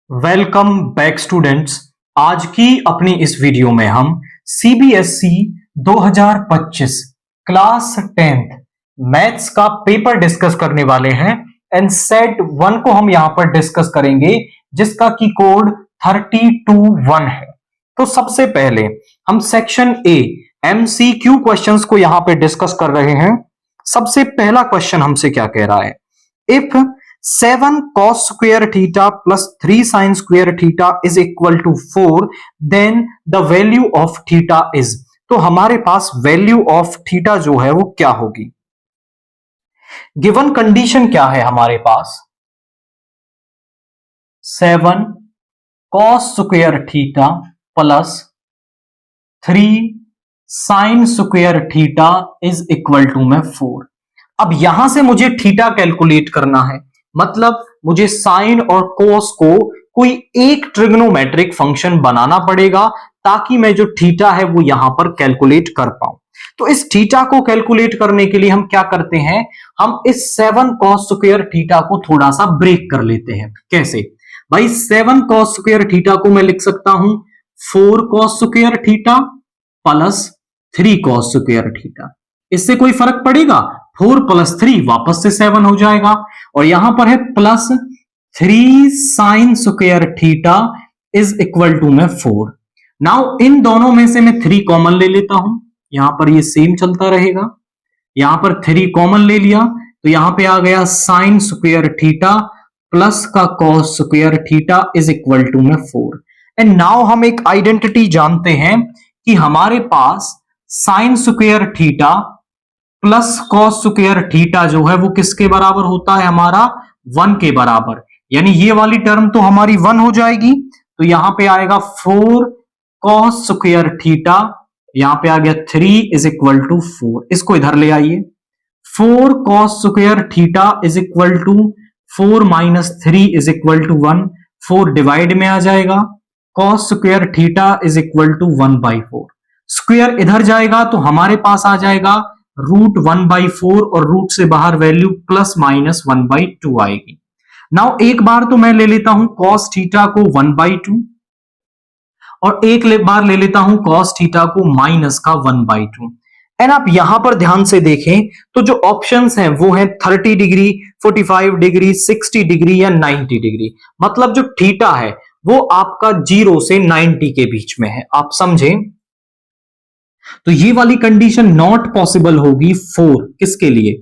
Welcome back students. आज की अपनी इस वीडियो में हम सीबीएसई 2025 क्लास 10th मैथ्स का पेपर डिस्कस करने वाले हैं एंड सेट 1 को हम यहां पर डिस्कस करेंगे जिसका की कोड 321 है। तो सबसे पहले हम सेक्शन ए एमसीक्यू क्वेश्चंस को यहां पे डिस्कस कर रहे हैं। सबसे पहला क्वेश्चन हमसे क्या कह रहा है, if 7 cos square theta plus 3 sin square theta is equal to 4, then the value of theta is। तो हमारे पास वैल्यू ऑफ थीटा जो है वो क्या होगी। गिवन कंडीशन क्या है हमारे पास, 7 cos square theta plus 3 sin square theta is equal to में 4। अब यहां से मुझे थीटा कैलकुलेट करना है, मतलब मुझे साइन और कोस को कोई एक ट्रिग्नोमेट्रिक फंक्शन बनाना पड़ेगा ताकि मैं जो थीटा है वो यहां पर कैलकुलेट कर पाऊं। तो इस थीटा को कैलकुलेट करने के लिए हम क्या करते हैं, हम इस 7 cos स्क्वायर थीटा को थोड़ा सा ब्रेक कर लेते हैं। कैसे भाई, 7 cos स्क्वायर थीटा को मैं लिख सकता हूं 4 cos square theta plus 3 cos square theta. इससे कोई फर्क पड़ेगा? 4 + 3 वापस से 7 हो जाएगा और यहां पर है plus 3 sin square theta is equal to में 4। नाउ इन दोनों में से मैं 3 कॉमन ले लेता हूं, यहां पर ये सेम चलता रहेगा। यहां पर 3 कॉमन ले लिया तो यहां पे आ गया sin स्क्वायर थीटा प्लस का cos square theta is equal to में 4। एंड नाउ हम एक आइडेंटिटी जानते हैं कि हमारे पास sin square theta plus cos square theta जो है वो किसके बराबर होता है, हमारा 1 के बराबर। यानी ये वाली टर्म तो हमारी 1 हो जाएगी, तो यहां पे आएगा 4 cos स्क्वायर थीटा, यहां पे आ गया 3 इज इक्वल टू 4। इसको इधर ले आइए, 4 cos square theta is equal to 4 minus 3 is equal to 1। 4 divide में आ जाएगा, cos square theta is equal to 1/4। Square इधर जाएगा तो हमारे पास आ जाएगा √1/4 और रूट से बाहर वैल्यू प्लस माइनस 1/2 आएगी। नाउ एक बार तो मैं ले लेता हूं cos थीटा को 1/2 और एक बार ले लेता हूं cos थीटा को माइनस का 1/2। एंड आप यहां पर ध्यान से देखें तो जो ऑप्शंस हैं वो हैं 30 डिग्री, 45 डिग्री, 60 डिग्री या 90 डिग्री। मतलब जो थीटा है वो आपका 0 से 90 के बीच में है, आप समझें। तो ये वाली कंडीशन नॉट पॉसिबल होगी 4 किसके लिए,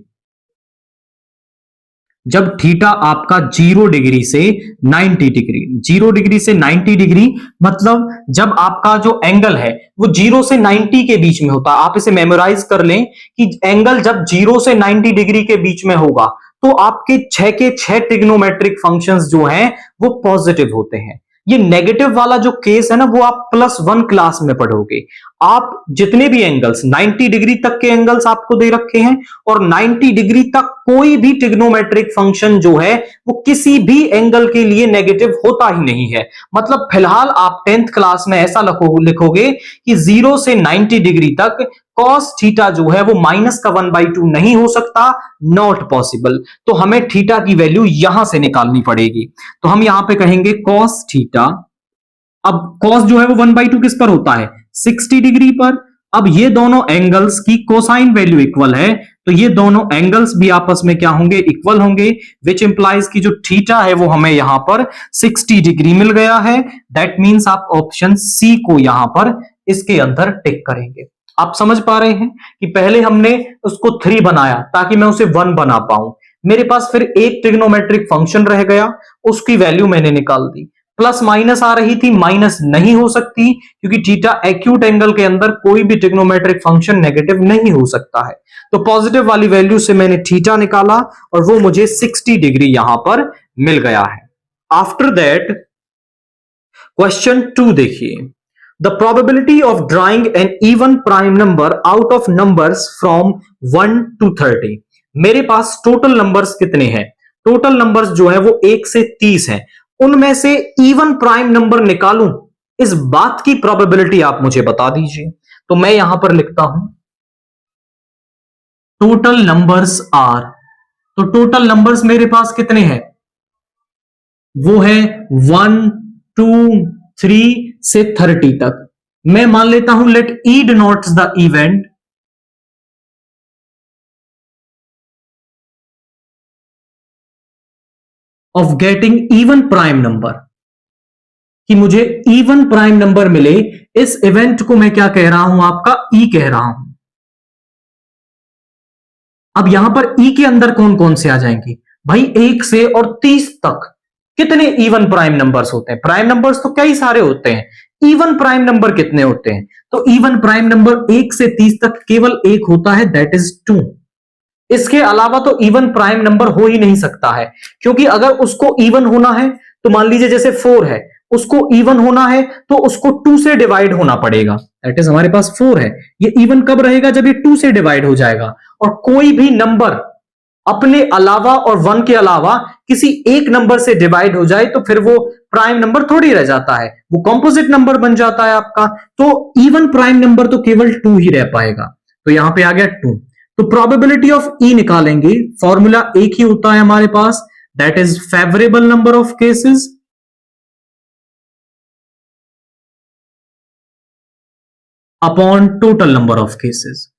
जब थीटा आपका 0 डिग्री से 90 डिग्री, 0 डिग्री से 90 डिग्री मतलब जब आपका जो एंगल है वो 0 से 90 के बीच में होता है। आप इसे मेमोराइज कर लें कि एंगल जब 0 से 90 डिग्री के बीच में होगा तो आपके 6 के 6 ट्रिग्नोमेट्रिक फंक्शंस जो हैं वो पॉजिटिव होते हैं। ये नेगेटिव वाला जो केस है ना वो आप +1 क्लास में पढ़ोगे। आप जितने भी एंगल्स 90 डिग्री तक के एंगल्स आपको दे रखे हैं और 90 डिग्री तक कोई भी ट्रिग्नोमेट्रिक फंक्शन जो है वो किसी भी एंगल के लिए नेगेटिव होता ही नहीं है। मतलब फिलहाल आप 10th क्लास में ऐसा लिखोगे कि 0 से 90 डिग्री तक cos थीटा जो है वो माइनस का 1/2 नहीं हो सकता, नॉट पॉसिबल। तो हमें थीटा की वैल्यू यहां से निकालनी पड़ेगी। तो हम यहां पे कहेंगे cos थीटा, अब cos जो है वो 1/2 किस पर होता है, 60 डिग्री पर। अब ये दोनों एंगल्स की कोसाइन वैल्यू इक्वल है तो ये दोनों एंगल्स भी आपस में क्या होंगे, इक्वल होंगे, विच इंप्लाइज की जो थीटा है वो हमें यहां पर 60 डिग्री मिल गया है। दैट मींस आप ऑप्शन सी को यहां पर इसके अंदर टिक करेंगे। आप समझ पा रहे हैं कि पहले हमने उसको 3 बनाया ताकि मैं उसे 1 बना पाऊं, मेरे पास फिर एक ट्रिग्नोमेट्रिक फंक्शन रह गया, उसकी वैल्यू मैंने निकाल दी। प्लस माइनस आ रही थी, माइनस नहीं हो सकती क्योंकि थीटा एक्यूट एंगल के अंदर कोई भी ट्रिग्नोमेट्रिक फंक्शन नेगेटिव नहीं हो सकता है। तो पॉजिटिव वाली वैल्यू से मैंने थीटा निकाला और वो मुझे 60 डिग्री यहां पर मिल गया है। आफ्टर दैट क्वेश्चन 2 देखिए, the probability of drawing an even prime number out of numbers from 1 to 30। मेरे पास टोटल नंबर्स कितने हैं, टोटल नंबर्स जो है वो 1 से 30 हैं, उनमें से इवन प्राइम नंबर निकालूं, इस बात की प्रोबेबिलिटी आप मुझे बता दीजिए। तो मैं यहां पर लिखता हूं टोटल नंबर्स आर, तो टोटल नंबर्स मेरे पास कितने हैं, वो है 1 2 3 से 30 तक। मैं मान लेता हूं let E denotes the event of getting even prime number, कि मुझे इवन प्राइम नंबर मिले। इस इवेंट को मैं क्या कह रहा हूं, आपका ई कह रहा हूं। अब यहां पर ई के अंदर कौन कौन से आ जाएंगे भाई, 1 से और 30 तक कितने इवन प्राइम नंबर्स होते हैं? प्राइम नंबर्स तो कई सारे होते हैं, इवन प्राइम नंबर कितने होते हैं? तो इवन प्राइम नंबर 1 से 30 तक केवल एक होता है, दैट इज 2। इसके अलावा तो इवन प्राइम नंबर हो ही नहीं सकता है, क्योंकि अगर उसको इवन होना है तो मान लीजिए जैसे 4 है, उसको इवन होना है तो उसको 2 से डिवाइड होना पड़ेगा, दैट इज हमारे पास 4 है। ये इवन कब रहेगा, जब ये 2 से डिवाइड हो जाएगा। और कोई भी नंबर अपने अलावा और 1 के अलावा किसी एक नंबर से डिवाइड हो जाए तो फिर वो प्राइम नंबर थोड़ी रह जाता है, वो कंपोजिट नंबर बन जाता है आपका। तो इवन प्राइम नंबर तो केवल 2 ही रह पाएगा, तो यहां पे आ गया 2। तो प्रोबेबिलिटी ऑफ ई निकालेंगे, फॉर्मूला एक ही होता है हमारे पास, that is favourable number of cases upon total number of cases.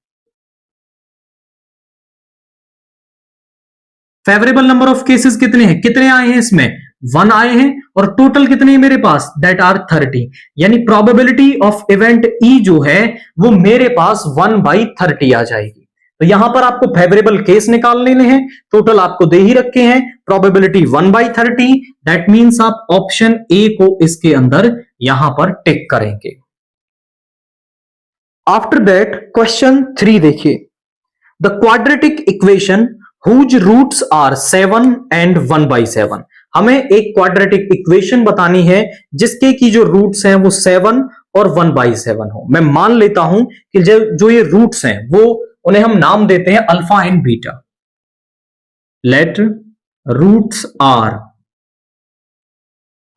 Favourable number of cases कितने हैं, कितने आए हैं इसमें, 1 आए हैं, और टोटल कितने हैं मेरे पास, दैट आर 30। यानी प्रोबेबिलिटी ऑफ इवेंट ई जो है वो मेरे पास 1/30 आ जाएगी। तो यहां पर आपको फेवरेबल केस निकाल लेने हैं, टोटल आपको दे ही रखे हैं, प्रोबेबिलिटी 1/30, दैट मींस आप ऑप्शन ए को इसके अंदर यहां पर टिक करेंगे। आफ्टर दैट क्वेश्चन 3 देखिए, the quadratic equation whose roots are 7 and 1/7। हमें एक क्वाड्रेटिक इक्वेशन बतानी है जिसके की जो रूट्स हैं वो 7 और 1/7 हो। मैं मान लेता हूं कि जो ये रूट्स हैं वो उन्हें हम नाम देते हैं alpha and beta. Let roots are,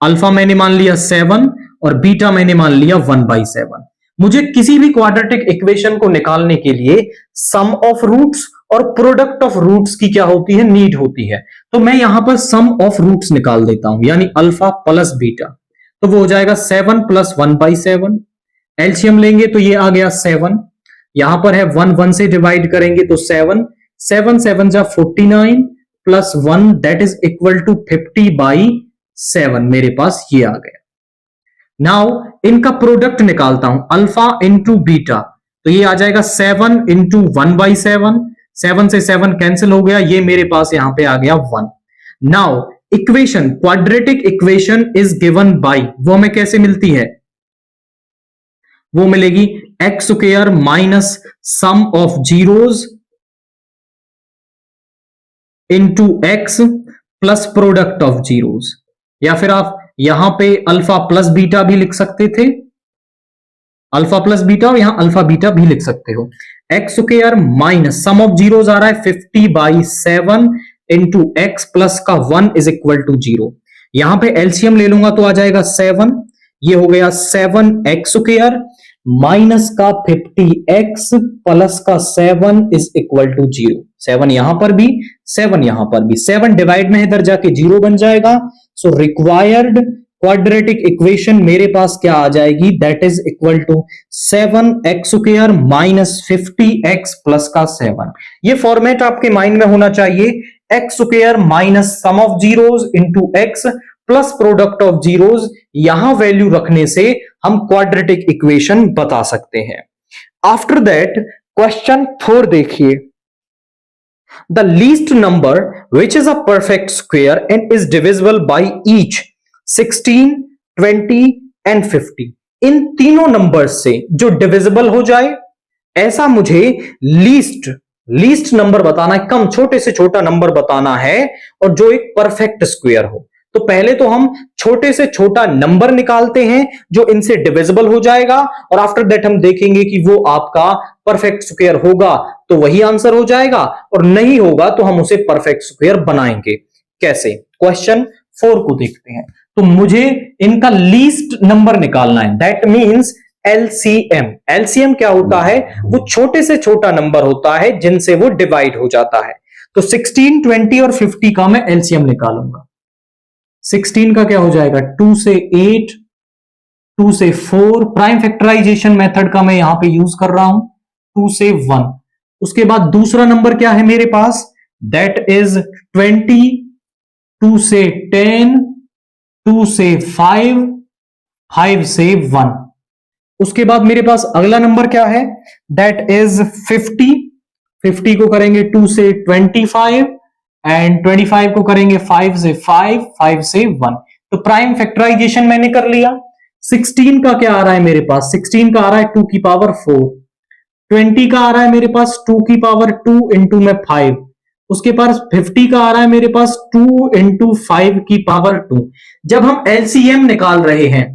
alpha मैंने मान लिया 7 और बीटा मैंने मान लिया 1/7। मुझे किसी भी क्वाड्रेटिक इक्वेशन को निकालने के लिए सम ऑफ रूट्स और प्रोडक्ट ऑफ रूट्स की क्या होती है, नीड होती है। तो मैं यहां पर सम ऑफ रूट्स निकाल देता हूं, यानी अल्फा प्लस बीटा, तो वो हो जाएगा 7 + 1/7। एलसीएम लेंगे तो ये आ गया 7, यहां पर है 1 1 से डिवाइड करेंगे तो 7 7 7 जा 49 plus 1 that is equal to 50/7, मेरे पास ये आ गया। नाउ इनका प्रोडक्ट निकालता हूं, अल्फा इंटू बीटा, तो ये आ जाएगा 7 इंटू 1/7, 7 से 7 कैंसिल हो गया, ये मेरे पास यहां पे आ गया 1। Now equation, quadratic equation is given by, वो हमें कैसे मिलती है, वो मिलेगी x square minus sum of zeros into x plus product of zeros, या फिर आप यहां पे अल्फा प्लस बीटा भी लिख सकते थे, अल्फा प्लस बीटा, और यहां अल्फा बीटा भी लिख सकते हो। X square minus sum of zeros आ रहा है 50/7 इंटू एक्स प्लस का 1 इज इक्वल टू 0। यहां पे एलसीएम ले लूंगा तो आ जाएगा 7, ये हो गया 7x स्क्वायर माइनस का 50x प्लस का 7 इज इक्वल टू 0। 7 यहां पर भी, 7 यहां पर भी, 7 डिवाइड में इधर जाके 0 बन जाएगा। सो रिक्वायर्ड क्वाड्रेटिक इक्वेशन मेरे पास क्या आ जाएगी, that is equal to 7x square minus 50x plus का 7। ये फॉर्मेट आपके माइंड में होना चाहिए, x square minus sum of zeros into x plus product of zeros. यहां वैल्यू रखने से हम क्वाड्रेटिक इक्वेशन बता सकते हैं। आफ्टर दैट क्वेश्चन 4 देखिए, the least number which is a perfect square and is divisible by each 16, 20 and 50। इन तीनों numbers से जो डिविजिबल हो जाए, ऐसा मुझे लीस्ट नंबर बताना है, कम छोटे से छोटा नंबर बताना है, और जो एक परफेक्ट स्क्वायर हो। तो पहले तो हम छोटे से छोटा नंबर निकालते हैं जो इनसे डिविजिबल हो जाएगा, और आफ्टर दैट हम देखेंगे कि वो आपका परफेक्ट स्क्वायर होगा तो वही आंसर हो जाएगा, और नहीं होगा तो हम उसे परफेक्ट स्क्वायर बनाएंगे। कैसे, क्वेश्चन 4 को देखते हैं। तो मुझे इनका लीस्ट नंबर निकालना है, दैट मींस एलसीएम। एलसीएम क्या होता है, वो छोटे से छोटा नंबर होता है जिनसे वो डिवाइड हो जाता है। तो 16, 20 और 50 का मैं एलसीएम निकालूंगा। 16 का क्या हो जाएगा 2 से 8, 2 से 4, प्राइम फैक्टराइजेशन मेथड का मैं यहां पे यूज कर रहा हूं, 2 से 1। उसके बाद दूसरा नंबर क्या है मेरे पास, दैट इज 20, 2 से 10, 2 से 5, 5 से 1। उसके बाद मेरे पास अगला नंबर क्या है, दैट इज 50, 50 को करेंगे 2 से 25 एंड 25 को करेंगे 5 से 5, 5 से 1। तो प्राइम फैक्टराइजेशन मैंने कर लिया। 16 का क्या आ रहा है मेरे पास, 16 का आ रहा है 2 की पावर 4, 20 का आ रहा है मेरे पास 2 की पावर 2 इंटू में 5, उसके पास 50 का आ रहा है मेरे पास 2 इंटू 5 की पावर 2। जब हम एलसीएम निकाल रहे हैं,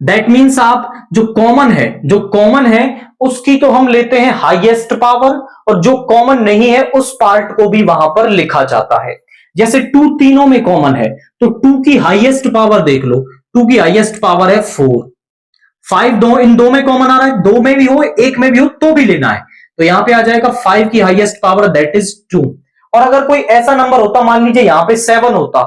दैट मीन्स आप जो कॉमन है उसकी तो हम लेते हैं हाईएस्ट पावर, और जो कॉमन नहीं है उस पार्ट को भी वहां पर लिखा जाता है। जैसे 2 तीनों में कॉमन है तो 2 की हाईएस्ट पावर देख लो, 2 की हाईएस्ट पावर है 4, 5 इन दो में कॉमन आ रहा है, 2 में भी हो 1 में भी हो तो भी लेना है, तो यहां पे आ जाएगा 5 की हाईएस्ट पावर दैट इज 2। और अगर कोई ऐसा नंबर होता, मान लीजिए यहां पे 7 होता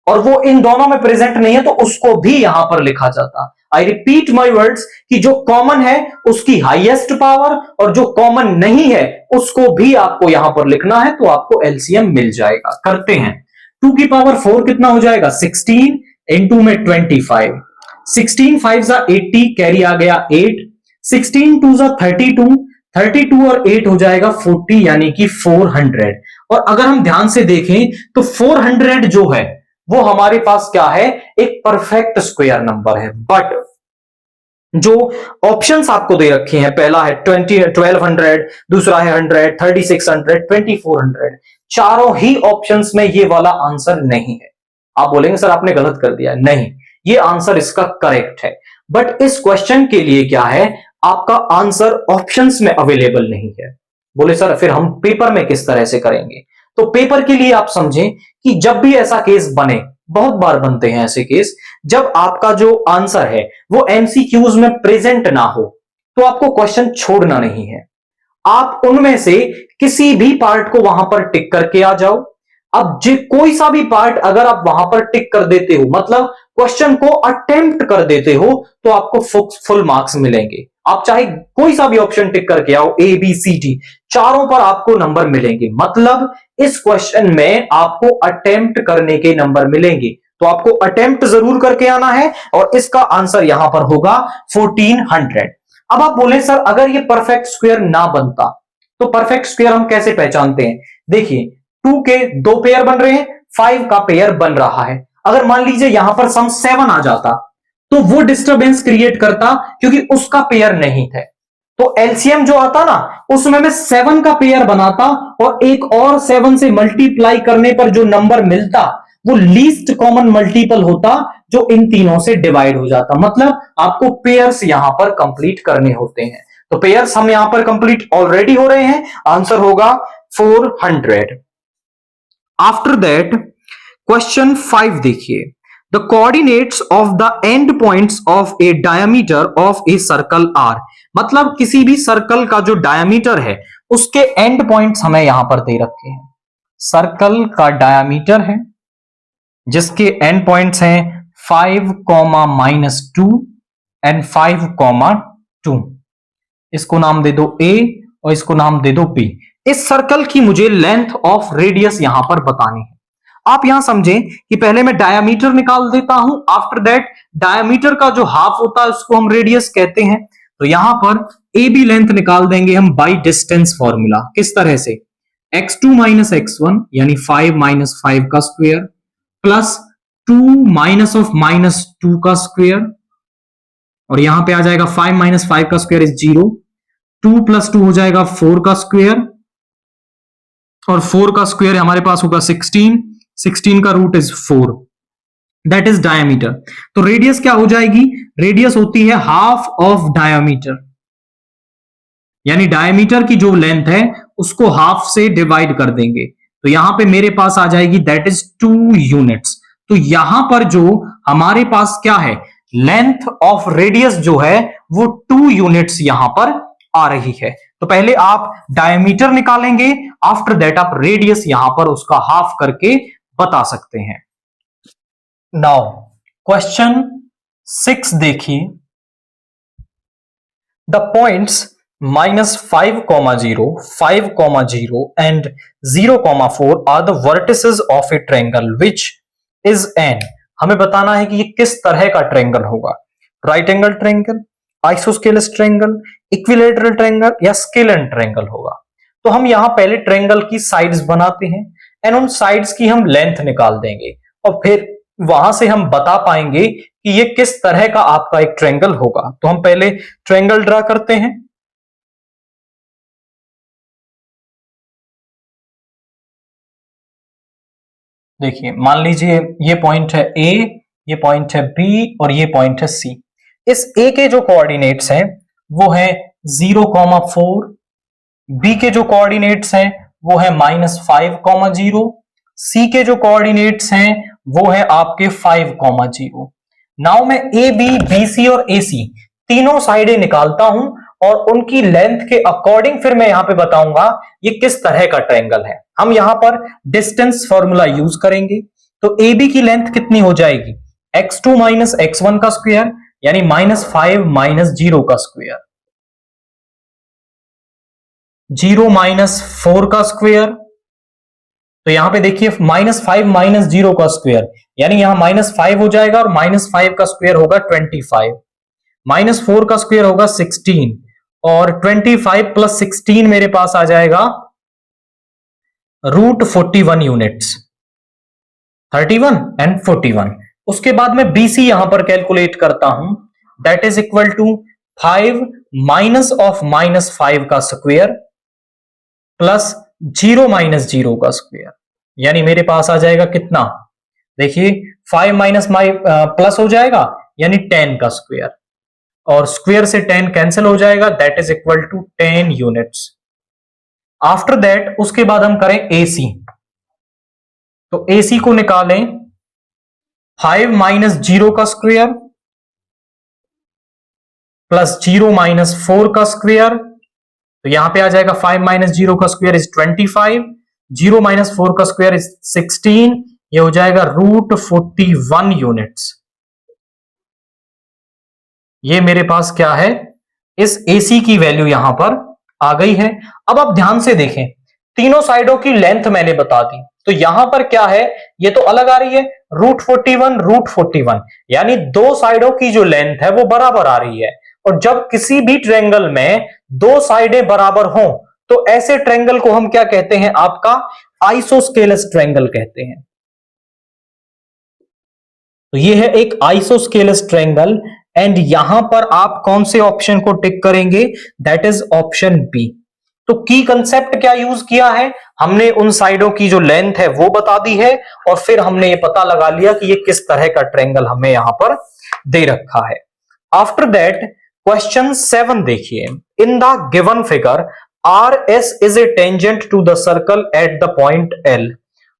और वो इन दोनों में प्रेजेंट नहीं है, तो उसको भी यहां पर लिखा जाता। आई रिपीट माई वर्ड्स कि जो कॉमन है उसकी हाईएस्ट पावर, और जो कॉमन नहीं है उसको भी आपको यहां पर लिखना है, तो आपको एलसीएम मिल जाएगा। करते हैं, 2 की पावर 4 कितना हो जाएगा 16 इंटू में 25, 16 5 जा 80, कैरी आ गया 8, 16 2 जा 32, 32 और 8 हो जाएगा 40 यानी कि 400। और अगर हम ध्यान से देखें तो 400 जो है वो हमारे पास क्या है, एक परफेक्ट स्क्वायर नंबर है। बट जो ऑप्शंस आपको दे रखे हैं, पहला है 1200, दूसरा है 100, 3600, 2400, चारों ही ऑप्शंस में ये वाला आंसर नहीं है। आप बोलेंगे सर आपने गलत कर दिया, नहीं, ये आंसर इसका करेक्ट है। बट इस क्वेश्चन के लिए क्या है, आपका आंसर ऑप्शंस में अवेलेबल नहीं है। बोले सर फिर हम पेपर में किस तरह से करेंगे, तो पेपर के लिए आप समझें कि जब भी ऐसा केस बने, बहुत बार बनते हैं ऐसे केस, जब आपका जो आंसर है वो एमसीक्यूज में प्रेजेंट ना हो, तो आपको क्वेश्चन छोड़ना नहीं है, आप उनमें से किसी भी पार्ट को वहां पर टिक करके आ जाओ। अब कोई सा भी पार्ट अगर आप वहां पर टिक कर देते हो, मतलब क्वेश्चन को अटेम्प्ट कर देते हो, तो आपको फुल मार्क्स मिलेंगे। आप चाहे कोई सा भी ऑप्शन टिक करके आओ, ए बी सी डी, चारों पर आपको नंबर मिलेंगे। मतलब इस क्वेश्चन में आपको अटेम्प्ट करने के नंबर मिलेंगे, तो आपको अटेम्प्ट जरूर करके आना है, और इसका आंसर यहां पर होगा 1400। अब आप बोले सर अगर ये परफेक्ट स्क्वायर ना बनता, तो परफेक्ट स्क्वायर हम कैसे पहचानते हैं, देखिए 2 के 2 पेयर बन रहे हैं, 5 का पेयर बन रहा है। अगर मान लीजिए यहां पर सम 7 आ जाता, तो वो डिस्टरबेंस क्रिएट करता, क्योंकि उसका पेयर नहीं थे। तो एलसीएम जो आता ना, उसमें मैं 7 का पेयर बनाता, और एक और 7 से मल्टीप्लाई करने पर जो नंबर मिलता वो लीस्ट कॉमन मल्टीपल होता, जो इन तीनों से डिवाइड हो जाता। मतलब आपको पेयर्स यहां पर कंप्लीट करने होते हैं, तो पेयर्स हम यहां पर कंप्लीट ऑलरेडी हो रहे हैं, आंसर होगा 400। आफ्टर दैट क्वेश्चन 5 देखिए, the coordinates of the end points of a diameter of a circle are. मतलब किसी भी सर्कल का जो डायमीटर है उसके एंड पॉइंट्स हमें यहां पर दे रखे हैं। सर्कल का डायमीटर है जिसके एंड पॉइंट्स हैं 5, -2 एंड 5, 2। इसको नाम दे दो ए और इसको नाम दे दो बी। इस सर्कल की मुझे लेंथ ऑफ रेडियस यहां पर बतानी है। आप यहां समझें कि पहले मैं डायमीटर निकाल देता हूं, आफ्टर दैट डायमीटर का जो हाफ होता है उसको हम रेडियस कहते हैं। तो यहां पर ए बी लेंथ निकाल देंगे हम बाय डिस्टेंस फॉर्मूला। किस तरह से, x2 - x1 यानी 5 - 5 का स्क्वायर प्लस 2 माइनस ऑफ -2 का स्क्वायर, और यहां पे आ जाएगा 5 - 5 का स्क्वायर इज 0, 2 + 2 हो जाएगा 4 का स्क्वायर, और 4 का स्क्वायर हमारे पास होगा 16, 16 का root is 4, that is diameter. तो रेडियस क्या हो जाएगी, रेडियस होती है हाफ ऑफ डायमीटर, यानी डायमीटर की जो लेंथ है उसको हाफ से डिवाइड कर देंगे, तो यहां पे मेरे पास आ जाएगी दैट इज 2 यूनिट्स। तो यहां पर जो हमारे पास क्या है, लेंथ ऑफ रेडियस जो है वो 2 यूनिट्स यहां पर आ रही है। तो पहले आप डायमीटर निकालेंगे, आफ्टर दैट आप रेडियस यहां पर उसका हाफ करके बता सकते हैं। नाउ क्वेश्चन 6 देखिए, the points -5,0, 5,0 and 0,4 are the vertices of a triangle which is an. हमें बताना है कि ये किस तरह का ट्रायंगल होगा, right angle triangle, isosceles triangle, equilateral triangle या स्केलेन ट्रायंगल होगा। तो हम यहां पहले ट्रायंगल की साइड्स बनाते हैं एंड उन साइड्स की हम लेंथ निकाल देंगे और फिर वहां से हम बता पाएंगे कि ये किस तरह का आपका एक ट्रायंगल होगा। तो हम पहले ट्रायंगल ड्रा करते हैं। देखिए, मान लीजिए ये पॉइंट है ए, ये पॉइंट है बी और ये पॉइंट है सी। इस ए के जो कोऑर्डिनेट्स हैं वो है 0,4, बी के जो कोऑर्डिनेट्स हैं वो है -5,0, सी के जो कोऑर्डिनेट्स हैं वो है आपके 5,0। नाउ मैं ए बी, बी सी और ए सी तीनों साइडें निकालता हूं और उनकी लेंथ के अकॉर्डिंग फिर मैं यहां पे बताऊंगा ये किस तरह का ट्रायंगल है। हम यहां पर डिस्टेंस फॉर्मूला यूज करेंगे। तो ए बी की लेंथ कितनी हो जाएगी, x2 माइनस x1 का स्क्वायर यानी -5 - 0 का स्क्वायर, 0 - 4 का स्क्वायर। तो यहां पे देखिए -5 - 0 का स्क्वायर यानी यहां -5 हो जाएगा और -5 का स्क्वायर होगा 25, -4 का स्क्वायर होगा 16 और 25 + 16 मेरे पास आ जाएगा √41 यूनिट्स, 31 एंड 41। उसके बाद मैं बीसी यहां पर कैलकुलेट करता हूं, दैट इज इक्वल टू 5 -5 का स्क्वायर प्लस 0 - 0 का स्क्वायर यानी मेरे पास आ जाएगा कितना, देखिए 5 माइनस प्लस हो जाएगा यानी 10 का स्क्वायर और स्क्वायर से 10 कैंसिल हो जाएगा, that is equal to 10 units. After that उसके बाद हम करें एसी। तो एसी को निकालें, 5 - 0 का स्क्वायर प्लस 0 - 4 का स्क्वायर। तो यहां पे आ जाएगा 5 - 0 का स्क्वायर इज 25, 0 - 4 का स्क्वायर इज 16, ये हो जाएगा √41 यूनिट्स। ये मेरे पास क्या है, इस AC की वैल्यू यहां पर आ गई है। अब आप ध्यान से देखें, तीनों साइडों की लेंथ मैंने बता दी, तो यहां पर क्या है, ये तो अलग आ रही है, √41 √41 यानी दो साइडों की जो लेंथ है वो बराबर आ रही है। और जब किसी भी ट्रायंगल में दो साइडें बराबर हों तो ऐसे ट्रायंगल को हम क्या कहते हैं, आपका आइसोस्केलस ट्रायंगल कहते हैं। तो ये है एक आइसोस्केलस ट्रायंगल एंड यहां पर आप कौन से ऑप्शन को टिक करेंगे, दैट इज ऑप्शन बी। तो की कंसेप्ट क्या यूज किया है, हमने उन साइडों की जो लेंथ है वो बता दी है और फिर हमने ये पता लगा लिया कि ये किस तरह का ट्रायंगल हमें यहां पर दे रखा है। आफ्टर दैट क्वेश्चन 7 देखिए, in the given figure R S is a tangent to the circle at the point L.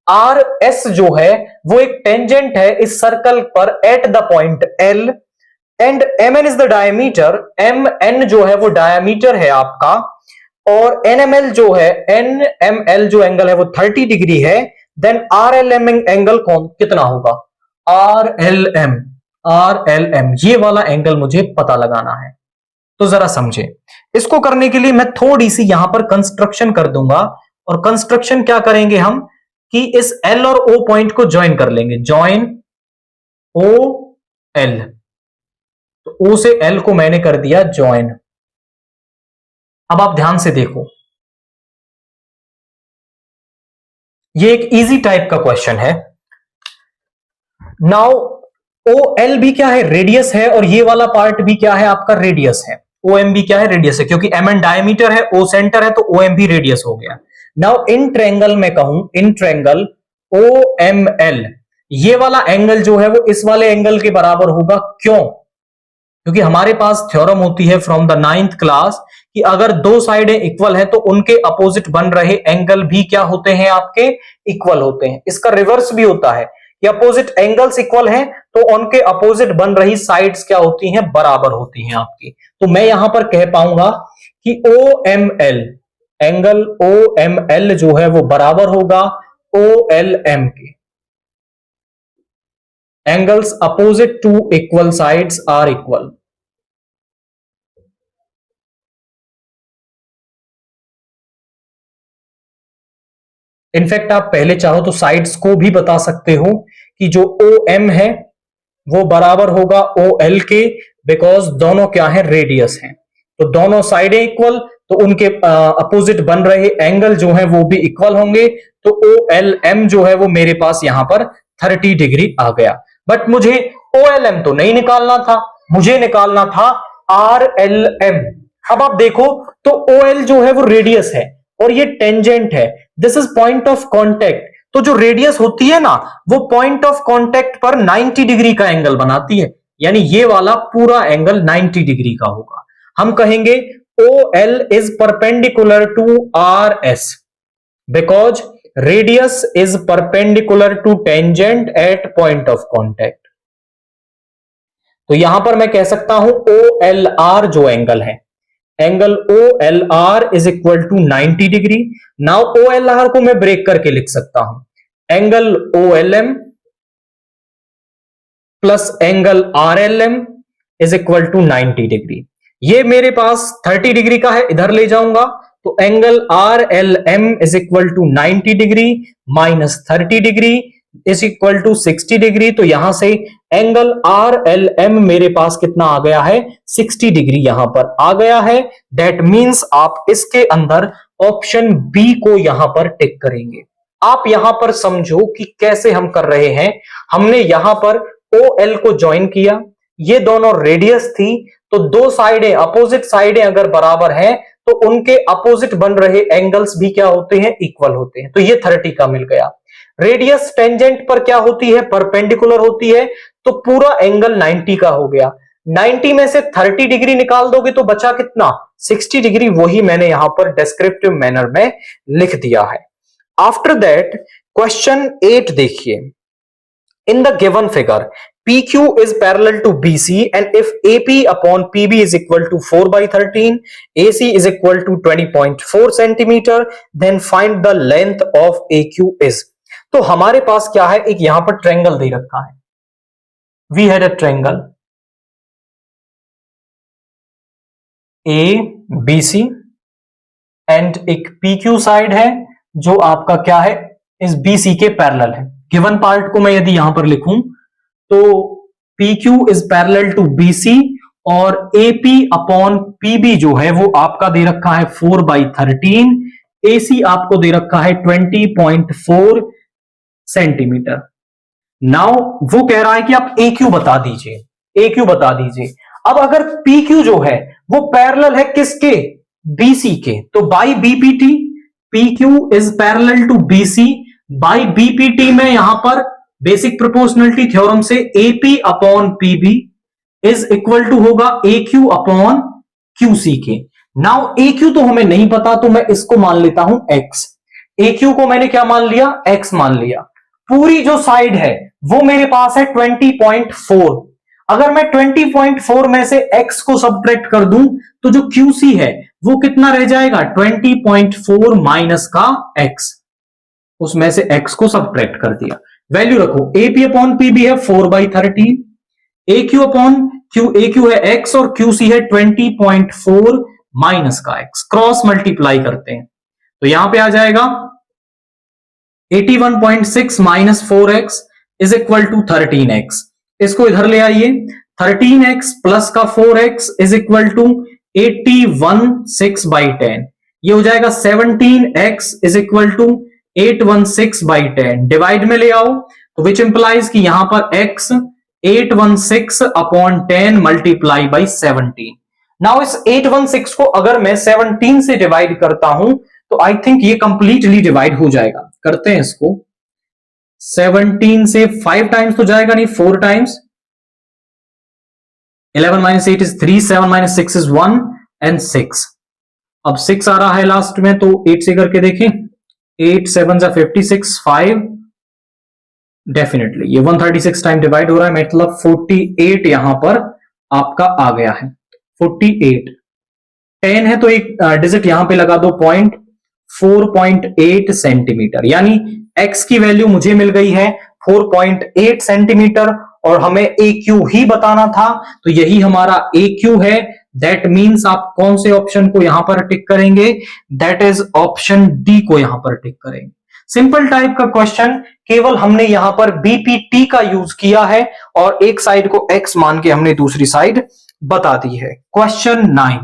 R S जो है वो एक टेंजेंट है इस सर्कल पर at the point L and M N is the diameter, M N जो है वो डायमीटर है आपका और एन एम एल जो है, एन एम एल जो एंगल है वो 30 डिग्री है। Then R L M angle कौन कितना होगा, R L M, R L M ये वाला एंगल मुझे पता लगाना है। तो जरा समझे, इसको करने के लिए मैं थोड़ी सी यहां पर कंस्ट्रक्शन कर दूंगा और कंस्ट्रक्शन क्या करेंगे हम कि इस एल और ओ पॉइंट को ज्वाइन कर लेंगे, ज्वाइन ओ एल। तो ओ से एल को मैंने कर दिया ज्वाइन। अब आप ध्यान से देखो, ये एक इजी टाइप का क्वेश्चन है। नाउ ओ एल भी क्या है, रेडियस है और ये वाला पार्ट भी क्या है आपका, रेडियस है। ओ एम भी क्या है, रेडियस है, क्योंकि एम एन डायमीटर है, ओ सेंटर है, तो ओ एम भी रेडियस हो गया। नाउ इन ट्रायंगल में कहूं, in triangle O M L ये वाला एंगल जो है वो इस वाले एंगल के बराबर होगा। क्यों, क्योंकि हमारे पास थ्योरम होती है फ्रॉम द 9th क्लास कि अगर दो साइडें इक्वल हैं तो उनके अपोजिट बन रहे एंगल भी क्या होते हैं, आपके इक्वल होते हैं। इसका रिवर्स भी होता है कि अपोजिट एंगल्स इक्वल हैं तो उनके अपोजिट बन रही साइड्स क्या होती हैं, बराबर होती हैं आपकी। तो मैं यहां पर कह पाऊंगा कि O M L, angle O M L जो है वो बराबर होगा ओ एल एम के। Angles opposite to equal sides are equal. In fact आप पहले चाहो तो साइड्स को भी बता सकते हो कि जो ओ एम है वो बराबर होगा ओ एल के, बिकॉज दोनों क्या है, रेडियस हैं। तो दोनों साइडें इक्वल, तो उनके अपोजिट बन रहे एंगल जो है वो भी इक्वल होंगे। तो ओ एल एम जो है वो मेरे पास यहां पर 30 डिग्री आ गया। बट मुझे ओ एल एम तो नहीं निकालना था, मुझे निकालना था आर एल एम। अब आप देखो तो ओ एल जो है वो रेडियस है और ये टेंजेंट है, this is point of contact. तो जो रेडियस होती है ना वो पॉइंट ऑफ कांटेक्ट पर 90 डिग्री का एंगल बनाती है, यानी ये वाला पूरा एंगल 90 डिग्री का होगा। हम कहेंगे OL is perpendicular to RS because radius is perpendicular to tangent at point of contact. तो यहां पर मैं कह सकता हूं OLR जो एंगल है, angle OLR is equal to 90 degree. Now OLR को मैं ब्रेक करके लिख सकता हूं, angle OLM plus angle RLM is equal to 90 degree. ये मेरे पास 30 डिग्री का है, इधर ले जाऊंगा तो angle RLM is equal to 90 degree minus 30 degree is equal to 60 degree. तो यहां से एंगल RLM मेरे पास कितना आ गया है, 60 डिग्री यहां पर आ गया है। दैट मींस आप इसके अंदर ऑप्शन बी को यहां पर टिक करेंगे। आप यहां पर समझो कि कैसे हम कर रहे हैं। हमने यहां पर OL को ज्वाइन किया, ये दोनों रेडियस थी, तो दो साइडें अपोजिट साइडें अगर बराबर हैं तो उनके अपोजिट बन रहे एंगल्स भी क्या होते हैं, इक्वल होते हैं। तो ये 30 का मिल गया। रेडियस टेंजेंट पर क्या होती है, परपेंडिकुलर होती है, तो पूरा एंगल 90 का हो गया। 90 में से 30 डिग्री निकाल दोगे तो बचा कितना, 60 डिग्री। वही मैंने यहां पर डिस्क्रिप्टिव मैनर में लिख दिया है। आफ्टर दैट क्वेश्चन 8 देखिए, in the given figure PQ is parallel to BC and if AP upon PB is equal to 4 by 13, AC is equal to 20.4 centimeter, then find the length of AQ is। तो हमारे पास क्या है, एक यहां पर triangle दे रखा है, we had a triangle ABC and एक PQ साइड है जो आपका क्या है, इस BC के पैरेलल है। गिवन पार्ट को मैं यदि यहां पर लिखूं तो PQ is parallel to BC और AP अपॉन PB जो है वो आपका दे रखा है 4 by 13, AC आपको दे रखा है 20.4 सेंटीमीटर। नाउ वो कह रहा है कि आप AQ बता दीजिए, AQ बता दीजिए। अब अगर PQ जो है वो पैरेलल है किसके, BC के, तो by BPT PQ is parallel to BC by BPT में यहां पर बेसिक प्रोपोर्शनलिटी थ्योरम से AP upon PB is equal to होगा AQ अपॉन QC के। नाउ AQ तो हमें नहीं पता तो मैं इसको मान लेता हूं X। AQ को मैंने क्या मान लिया, X मान लिया। पूरी जो साइड है वो मेरे पास है 20.4। अगर मैं 20.4 में से X को सब्ट्रैक्ट कर दूं तो जो QC है वो कितना रह जाएगा, 20.4 माइनस का X, उसमें से X को सब्ट्रैक्ट कर दिया। वैल्यू रखो, AP अपॉन PB है 4 by 13, AQ अपॉन AQ है X और QC है 20.4 माइनस का X, क्रॉस मल्टीप्लाई करते हैं तो यहां पे आ जाएगा 81.6 minus 4X is equal to 13X। इसको इधर ले आइए, 13X प्लस का 4X is equal to 81.6 by 10, ये हो जाएगा 17X is equal to 816 by 10। Divide में ले आओ तो विच इंप्लाइज कि यहां पर X 816 upon 10 multiply by 17। Now इस 816 को अगर मैं 17 से डिवाइड करता हूं तो आई थिंक ये कंप्लीटली डिवाइड हो जाएगा। करते हैं इसको, 17 से 5 टाइम्स तो जाएगा नहीं, 4 times, 11 minus 8 is 3, 7 minus 6 is 1 and 6। अब 6 आ रहा है लास्ट में तो 8 से करके देखें, 8 7 जा 56, 5 डेफिनेटली ये 136 टाइम डिवाइड हो रहा है, मतलब 48 यहां पर आपका आ गया है। 48 10 है तो एक डिजिट यहां पे लगा दो, पॉइंट 4.8 सेंटीमीटर, यानी x की वैल्यू मुझे मिल गई है 4.8 सेंटीमीटर और हमें ए क्यू ही बताना था, तो यही हमारा ए क्यू है। दैट मीन्स आप कौन से ऑप्शन को यहां पर टिक करेंगे? दैट इज ऑप्शन डी को यहां पर टिक करेंगे। सिंपल टाइप का क्वेश्चन, केवल हमने यहां पर बीपीटी का यूज किया है और एक साइड को एक्स मान के हमने दूसरी साइड बता दी है। Question 9,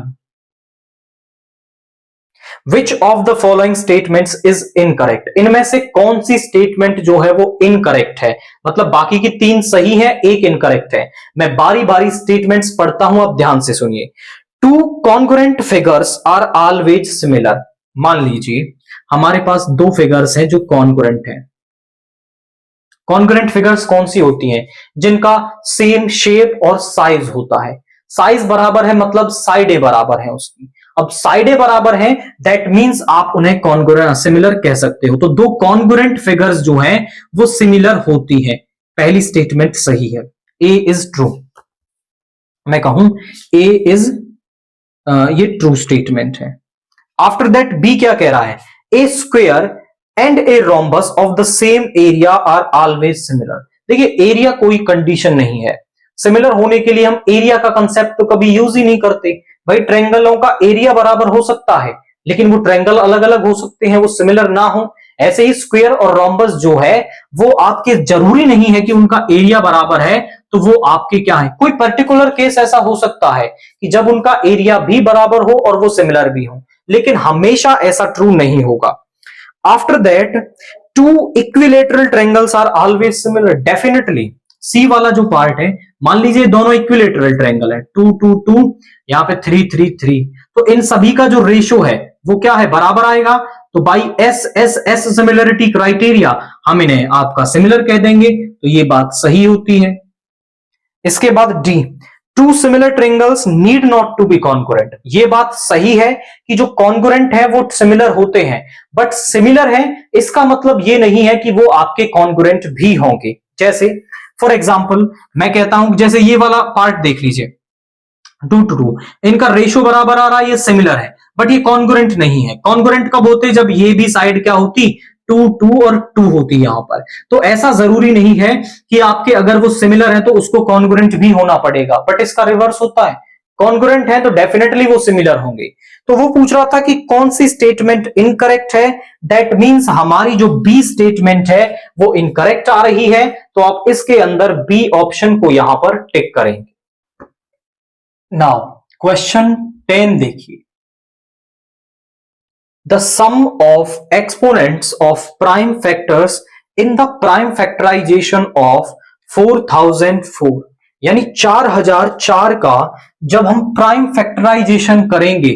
which of the following statements is incorrect? इनमें से कौन सी स्टेटमेंट जो है वो इनकरेक्ट है? मतलब बाकी की 3 सही है, एक इनकरेक्ट है। मैं बारी बारी स्टेटमेंट्स पढ़ता हूं, आप ध्यान से सुनिए। Two congruent figures are always similar. मान लीजिए हमारे पास 2 फिगर्स हैं जो कॉन्ग्रुएंट हैं। कॉन्ग्रुएंट फिगर्स कौन सी होती हैं? जिनका सेम शेप और साइज होता है। साइज बराबर है मतलब साइडें बराबर है उसकी। अब साइडें बराबर हैं, दैट मींस आप उन्हें कॉन्ग्रुएंट सिमिलर कह सकते हो। तो 2 कॉन्ग्रुएंट फिगर्स जो हैं वो सिमिलर होती हैं। पहली स्टेटमेंट सही है, ए इज ट्रू। मैं कहूं ए इज ये ट्रू स्टेटमेंट है। आफ्टर दैट बी क्या कह रहा है? A square and a rhombus of the same area are always similar. देखिए एरिया कोई कंडीशन नहीं है, सिमिलर होने के लिए हम एरिया का कंसेप्ट तो कभी यूज ही नहीं करते। भाई ट्रायंगलों का एरिया बराबर हो सकता है, लेकिन वो ट्रायंगल अलग अलग हो सकते हैं, वो सिमिलर ना हो। ऐसे ही स्क्वायर और रोम्बस जो है वो आपके जरूरी नहीं है कि उनका एरिया बराबर है तो वो आपके क्या है। कोई पर्टिकुलर केस ऐसा हो सकता है कि जब उनका एरिया भी बराबर हो और वो सिमिलर भी हो, लेकिन हमेशा ऐसा ट्रू नहीं होगा। After that two equilateral triangles are always similar. Definitely C वाला जो पार्ट है, मान लीजिए दोनों इक्विलेटरल ट्रायंगल है, 2 2 2, यहां पे 3 3 3, तो इन सभी का जो रेशियो है वो क्या है? बराबर आएगा। तो by S S S similarity criteria हम इन्हें आपका सिमिलर कह देंगे, तो ये बात सही होती है। इसके बाद D, two similar triangles need not to be congruent. ये बात सही है कि जो कॉन्ग्रुएंट है वो सिमिलर होते हैं, बट सिमिलर है इसका मतलब ये नहीं है कि वो आपके कॉन्ग्रुएंट भी होंगे। जैसे फॉर एग्जाम्पल मैं कहता हूं, जैसे ये वाला पार्ट देख लीजिए, 2 to 2, इनका रेशियो बराबर आ रहा है, ये सिमिलर है, बट ये कॉन्ग्रुएंट नहीं है। कॉन्ग्रुएंट कब होते? जब ये भी साइड क्या होती? 2 2 और 2 होती यहां पर। तो ऐसा जरूरी नहीं है कि आपके अगर वो सिमिलर है तो उसको कॉन्ग्रुएंट भी होना पड़ेगा, बट इसका रिवर्स होता है। कॉन्ग्रुएंट है तो डेफिनेटली वो सिमिलर होंगे। तो वो पूछ रहा था कि कौन सी स्टेटमेंट इनकरेक्ट है। दैट मींस हमारी जो बी स्टेटमेंट है वो इनकरेक्ट आ रही है, तो आप इसके अंदर बी ऑप्शन को यहां पर टिक करेंगे। नाउ क्वेश्चन 10 देखिए, the sum of exponents of prime factors in the prime factorisation of 4004, यानी 4004 का जब हम प्राइम फैक्टराइजेशन करेंगे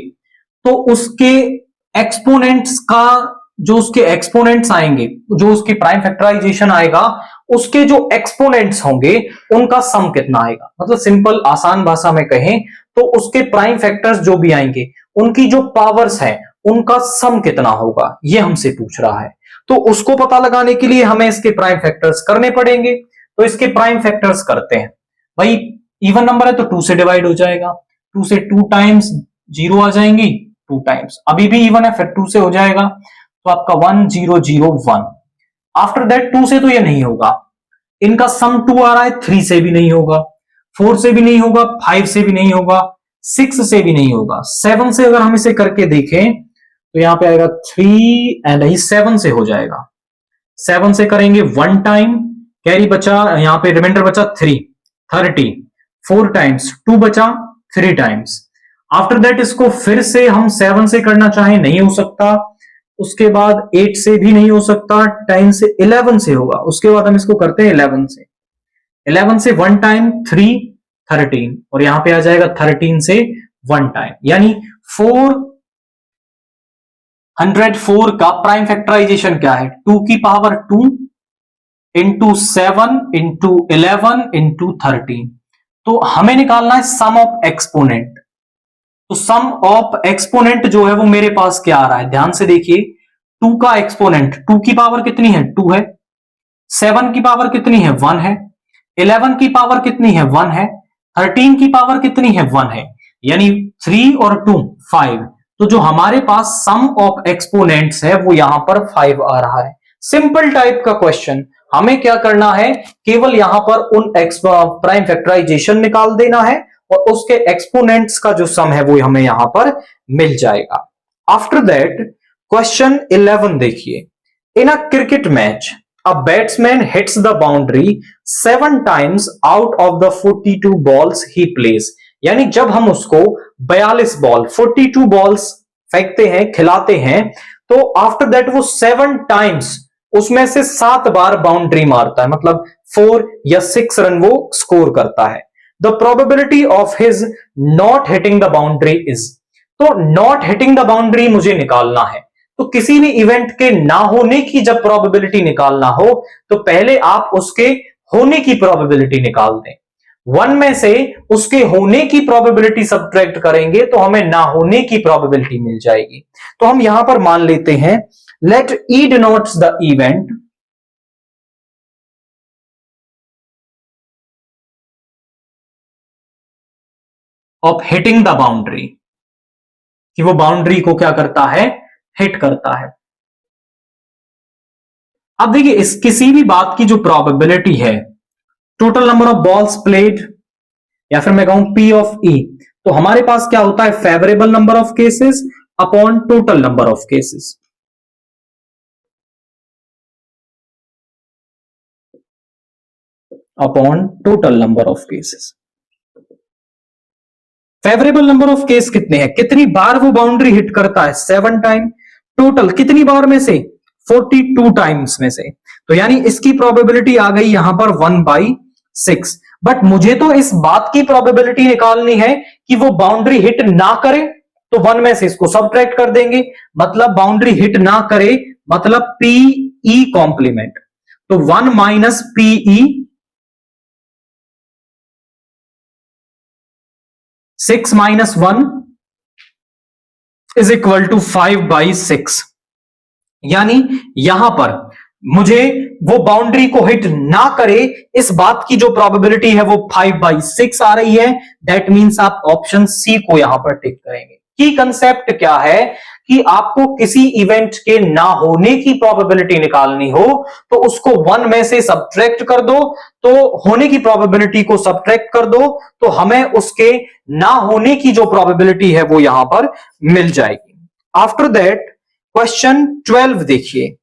तो उसके एक्सपोनेंट्स का, जो उसके एक्सपोनेंट्स आएंगे, जो उसकी प्राइम फैक्टराइजेशन आएगा उसके जो एक्सपोनेंट्स होंगे उनका सम कितना आएगा। मतलब सिंपल आसान भाषा में कहें तो उसके प्राइम फैक्टर्स जो भी आएंगे उनकी जो पावर्स हैं उनका सम कितना होगा, ये हमसे पूछ रहा है। तो उसको पता लगाने के लिए हमें इसके प्राइम फैक्टर्स करने पड़ेंगे। तो इसके प्राइम फैक्टर्स करते हैं। भाई इवन नंबर है तो 2 से डिवाइड हो जाएगा, 2 से 2 टाइम्स 0 आ जाएंगी, 2 टाइम्स, अभी भी इवन है फिर 2 से हो जाएगा, तो आपका 1 0 0 1। आफ्टर दैट 2 से तो ये नहीं होगा, इनका सम 2 आ रहा है, 3 से भी नहीं होगा, 4 से भी नहीं होगा, 5 से भी नहीं होगा, 6 से भी नहीं होगा, 7 से अगर हम इसे करके देखें तो यहां पे आएगा 3 एंड ही 7 से हो जाएगा। 7 से करेंगे 1 टाइम, कैरी बचा, यहां पे रिमाइंडर बचा 3, 30, 4 टाइम्स 2 बचा 3 टाइम्स। आफ्टर दैट इसको फिर से हम 7 से करना चाहें नहीं हो सकता, उसके बाद 8 से भी नहीं हो सकता, 10 से 11 से होगा, उसके बाद हम इसको करते हैं 11 से। 11 से 1 टाइम 3 13, और यहां पे आ जाएगा 13 से 1 टाइम, यानी 404 का प्राइम फैक्टराइजेशन क्या है? 2 की पावर 2 इंटू 7 इंटू 11 इंटू 13। तो हमें निकालना है सम ऑफ एक्सपोनेंट। तो सम ऑफ एक्सपोनेंट जो है वो मेरे पास क्या आ रहा है, ध्यान से देखिए। 2 का एक्सपोनेंट, 2 की पावर कितनी है? 2 है। 7 की पावर कितनी है? 1 है। 11 की पावर कितनी है? 1 है। 13 की पावर कितनी है? 1 है। यानी 3 और 2 5। तो जो हमारे पास सम ऑफ एक्सपोनेंट्स है वो यहां पर 5 आ रहा है। सिंपल टाइप का क्वेश्चन, हमें क्या करना है, केवल यहां पर उन प्राइम फैक्टराइजेशन निकाल देना है और उसके एक्सपोनेंट्स का जो सम है वो हमें यहां पर मिल जाएगा। आफ्टर दैट क्वेश्चन 11 देखिए, in a cricket match a batsman hits the boundary 7 times out of the 42 balls he plays. यानी जब हम उसको 42 बॉल 42 बॉल्स फेंकते हैं, खिलाते हैं, तो आफ्टर दैट वो 7 टाइम्स उसमें से 7 बार बाउंड्री मारता है, मतलब 4 या 6 रन वो स्कोर करता है। The probability of his not hitting the boundary is, तो नॉट हिटिंग द बाउंड्री मुझे निकालना है। तो किसी भी इवेंट के ना होने की जब प्रोबेबिलिटी निकालना हो तो पहले आप उसके होने की प्रोबेबिलिटी निकाल दें। 1 में से उसके होने की प्रोबेबिलिटी सब्ट्रैक्ट करेंगे तो हमें ना होने की प्रोबेबिलिटी मिल जाएगी। तो हम यहां पर मान लेते हैं, let E denotes the event of hitting the boundary, कि वो बाउंड्री को क्या करता है, हिट करता है। अब देखिए इस किसी भी बात की जो प्रोबेबिलिटी है, total number of balls played, या फिर मैं कहूं पी ऑफ ई, तो हमारे पास क्या होता है, favourable number of cases upon total number of cases. Upon total number of cases. Favourable number of case कितने हैं, कितनी बार वो बाउंड्री हिट करता है, 7 टाइम। टोटल कितनी बार में से, 42 टाइम्स में से। तो यानी इसकी प्रोबेबिलिटी आ गई यहां पर 1/6। बट मुझे तो इस बात की प्रोबेबिलिटी निकालनी है कि वो बाउंड्री हिट ना करे, तो 1 में से इसको सबट्रैक्ट कर देंगे, मतलब बाउंड्री हिट ना करे मतलब पीई कॉम्प्लीमेंट। तो 1 minus P E, 6 minus 1 is equal to 5/6। यानी यहां पर मुझे वो बाउंड्री को हिट ना करे इस बात की जो प्रोबेबिलिटी है वो 5/6 आ रही है। दैट मींस आप ऑप्शन सी को यहां पर टिक करेंगे। की कंसेप्ट क्या है कि आपको किसी इवेंट के ना होने की प्रोबेबिलिटी निकालनी हो तो उसको 1 में से सब्ट्रैक्ट कर दो, तो होने की प्रोबेबिलिटी को सब्ट्रैक्ट कर दो तो हमें उसके ना होने की जो प्रोबेबिलिटी है वो यहां पर मिल जाएगी। आफ्टर दैट क्वेश्चन 12 देखिए,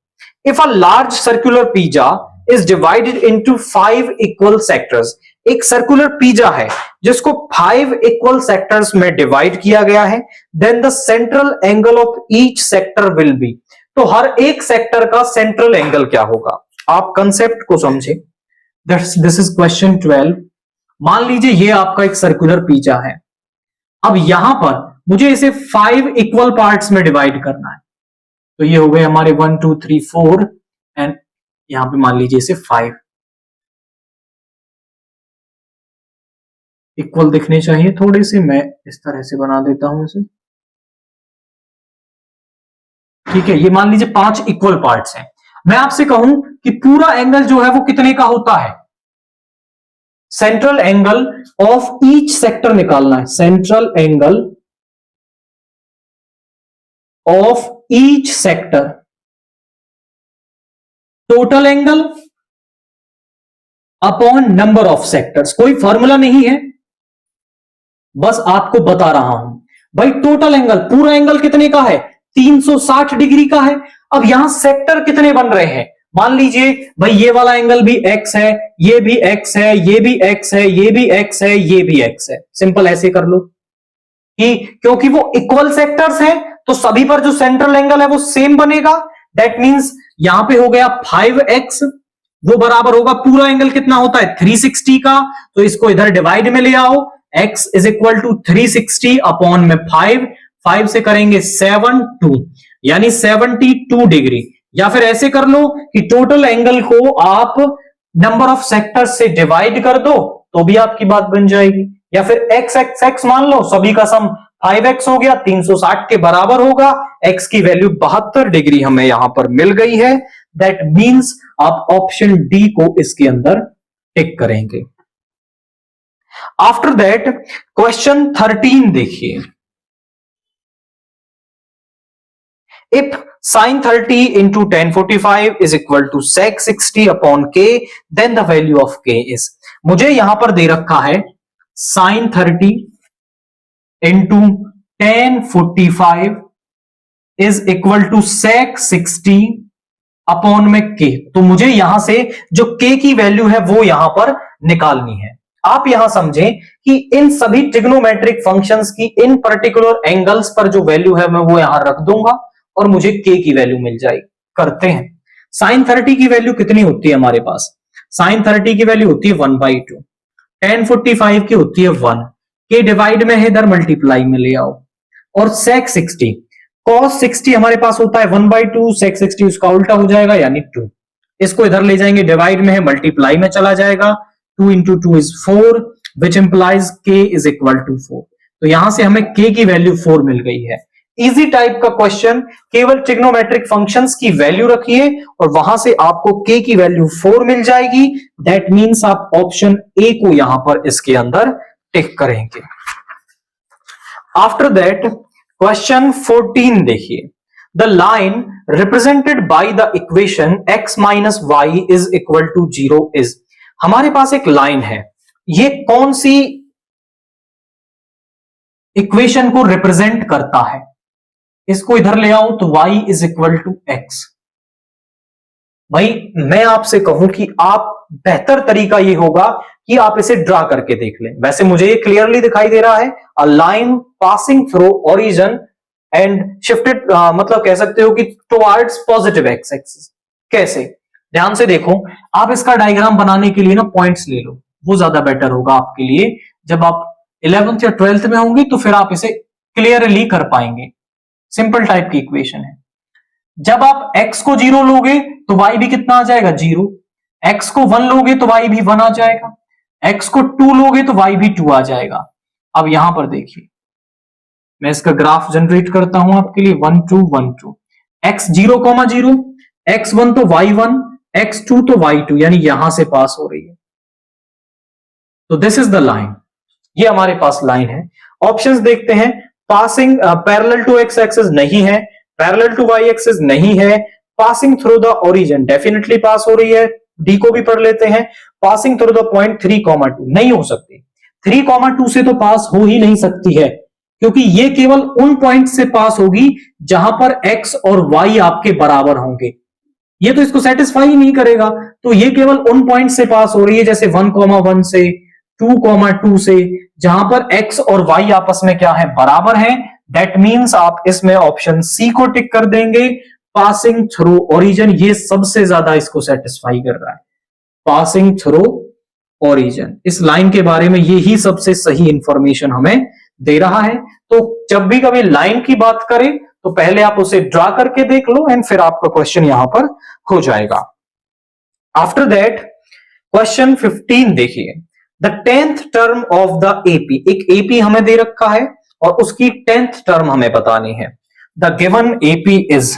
if a large circular pizza is divided into 5 equal sectors. एक सर्कुलर पिज्जा है जिसको 5 इक्वल सेक्टर्स में डिवाइड किया गया है, then the central angle of each sector will be. तो हर एक सेक्टर का सेंट्रल एंगल क्या होगा, आप कंसेप्ट को समझे। This is question 12। मान लीजिए ये आपका एक सर्कुलर पिज्जा है, अब यहां पर मुझे इसे 5 इक्वल पार्ट्स में डिवाइड करना है। तो ये हो गए हमारे 1 2 3 4 एंड यहां पे मान लीजिए इसे 5 इक्वल दिखने चाहिए थोड़े से, मैं इस तरह से बना देता हूं इसे। ठीक है, ये मान लीजिए 5 इक्वल पार्ट्स हैं। मैं आपसे कहूं कि पूरा एंगल जो है वो कितने का होता है, central angle of each sector निकालना है। Central angle of each sector, total angle upon number of sectors. कोई फॉर्मूला नहीं है, बस आपको बता रहा हूं। भाई टोटल एंगल, पूरा एंगल कितने का है, 360 डिग्री का है। अब यहां सेक्टर कितने बन रहे हैं, मान लीजिए भाई ये वाला एंगल भी x है, ये भी x है, ये भी x है, ये भी x है, ये भी x है। सिंपल ऐसे कर लो कि क्योंकि वो इक्वल सेक्टर्स हैं तो सभी पर जो सेंट्रल एंगल है वो सेम बनेगा। दैट मींस यहां पे हो गया 5x, वो बराबर होगा, पूरा एंगल कितना होता है 360 का, तो इसको इधर डिवाइड में ले आओ, x is equal to 360 upon में 5 से करेंगे 7 2, यानी 72 डिग्री। या फिर ऐसे कर लो कि टोटल एंगल को आप नंबर ऑफ सेक्टर्स से डिवाइड कर दो तो भी आपकी बात बन जाएगी, या फिर x x x मान लो, सभी का सम 5x हो गया, 360 के बराबर होगा। x की वैल्यू 72 डिग्री हमें यहां पर मिल गई है। दैट मींस आप ऑप्शन डी को इसके अंदर टिक करेंगे। आफ्टर दैट क्वेश्चन 13 देखिए, if sin 30 into tan 45 is equal to sec 60 upon k, then the value of k is, मुझे यहां पर दे रखा है sin 30 into tan 45 is equal to sec 60 upon में k, तो मुझे यहां से जो k की वैल्यू है वो यहां पर निकालनी है। आप यहां समझें कि इन सभी ट्रिग्नोमेट्रिक फंक्शंस की इन पर्टिकुलर एंगल्स पर जो वैल्यू है मैं वो यहां रख दूंगा और मुझे k की वैल्यू मिल जाएगी। करते हैं। sin 30 की वैल्यू कितनी होती है हमारे पास? sin 30 की वैल्यू होती है 1/2, tan 45 की होती है 1, k डिवाइड में है इधर मल्टीप्लाई में ले आओ, और sec 60 cos 60 हमारे पास होता है 1/2, sec 60 उसका उल्टा हो जाएगा यानी 2, इसको इधर ले जाएंगे डिवाइड में है मल्टीप्लाई में चला जाएगा, 2 into 2 is 4 which implies k is equal to 4, तो यहां से हमें k की वैल्यू 4 मिल गई है। इजी टाइप का क्वेश्चन, केवल ट्रिग्नोमेट्रिक फंक्शंस की वैल्यू रखिए और वहां से आपको k की वैल्यू 4 मिल जाएगी। दैट मींस आप ऑप्शन ए को यहां पर इसके अंदर टिक करेंगे। आफ्टर दैट क्वेश्चन 14 देखिए, the line represented by the equation x minus Y is equal to 0 is, हमारे पास एक लाइन है, ये कौन सी इक्वेशन को रिप्रेजेंट करता है? इसको इधर ले आओ तो y is equal to X. भाई मैं आपसे कहूं कि आप बेहतर तरीका ये होगा कि आप इसे ड्रा करके देख लें। वैसे मुझे ये क्लियरली दिखाई दे रहा है, a line passing through origin and shifted, मतलब कह सकते हो कि टुवर्ड्स पॉजिटिव एक्स एक्सिस। कैसे? ध्यान से देखो, आप इसका डायग्राम बनाने के लिए ना पॉइंट्स ले लो, वो ज्यादा बेटर होगा आपके लिए। जब आप 11th या 12th में होंगे तो फिर आप इसे क्लियरली कर पाएंगे। सिंपल टाइप की इक्वेशन है। जब आप x को 0 लोगे तो y भी कितना आ जाएगा? 0। x को 1 लोगे तो y भी 1 आ जाएगा, x को 2 लोगे तो y भी 2 आ जाएगा। अब यहां पर देखिए, मैं इसका ग्राफ जनरेट करता हूं आपके लिए, 1 2 1 2, x 0, 0, x 1 तो y 1, x 2 तो y 2, यानी यहां से पास हो रही है। तो दिस इज द लाइन, ये हमारे पास लाइन है। ऑप्शंस देखते हैं, passing parallel to X axis नहीं है, पैरेलल टू वाई एक्सिस नहीं है, passing through the origin definitely pass हो रही है, डी को भी पढ़ लेते हैं, पासिंग थ्रू द पॉइंट 3,2 नहीं हो सकती, 3,2 से तो पास हो ही नहीं सकती है, क्योंकि ये केवल उन पॉइंट से पास होगी जहां पर x और y आपके बराबर होंगे। ये तो इसको सेटिस्फाई ही नहीं करेगा, तो ये केवल उन पॉइंट से पास हो रही है, जैसे 1,1 से 2,2 से, जहां पर x और y आपस में क्या है? बराबर है। दैट मींस आप इसमें ऑप्शन सी को टिक कर देंगे, पासिंग थ्रू ओरिजिन, ये सबसे ज्यादा इसको सेटिस्फाई कर रहा है, पासिंग थ्रू ओरिजिन। इस लाइन के बारे में ये ही सबसे सही इंफॉर्मेशन हमें दे रहा है। तो जब भी कभी लाइन की बात करें तो पहले आप उसे ड्रा करके देख लो एंड फिर आपका क्वेश्चन यहां पर हो जाएगा। आफ्टर दैट क्वेश्चन 15 देखिए, the 10th term of the AP, एक एपी हमें दे रखा है और उसकी 10th टर्म हमें बतानी है। द गिवन एपी इज,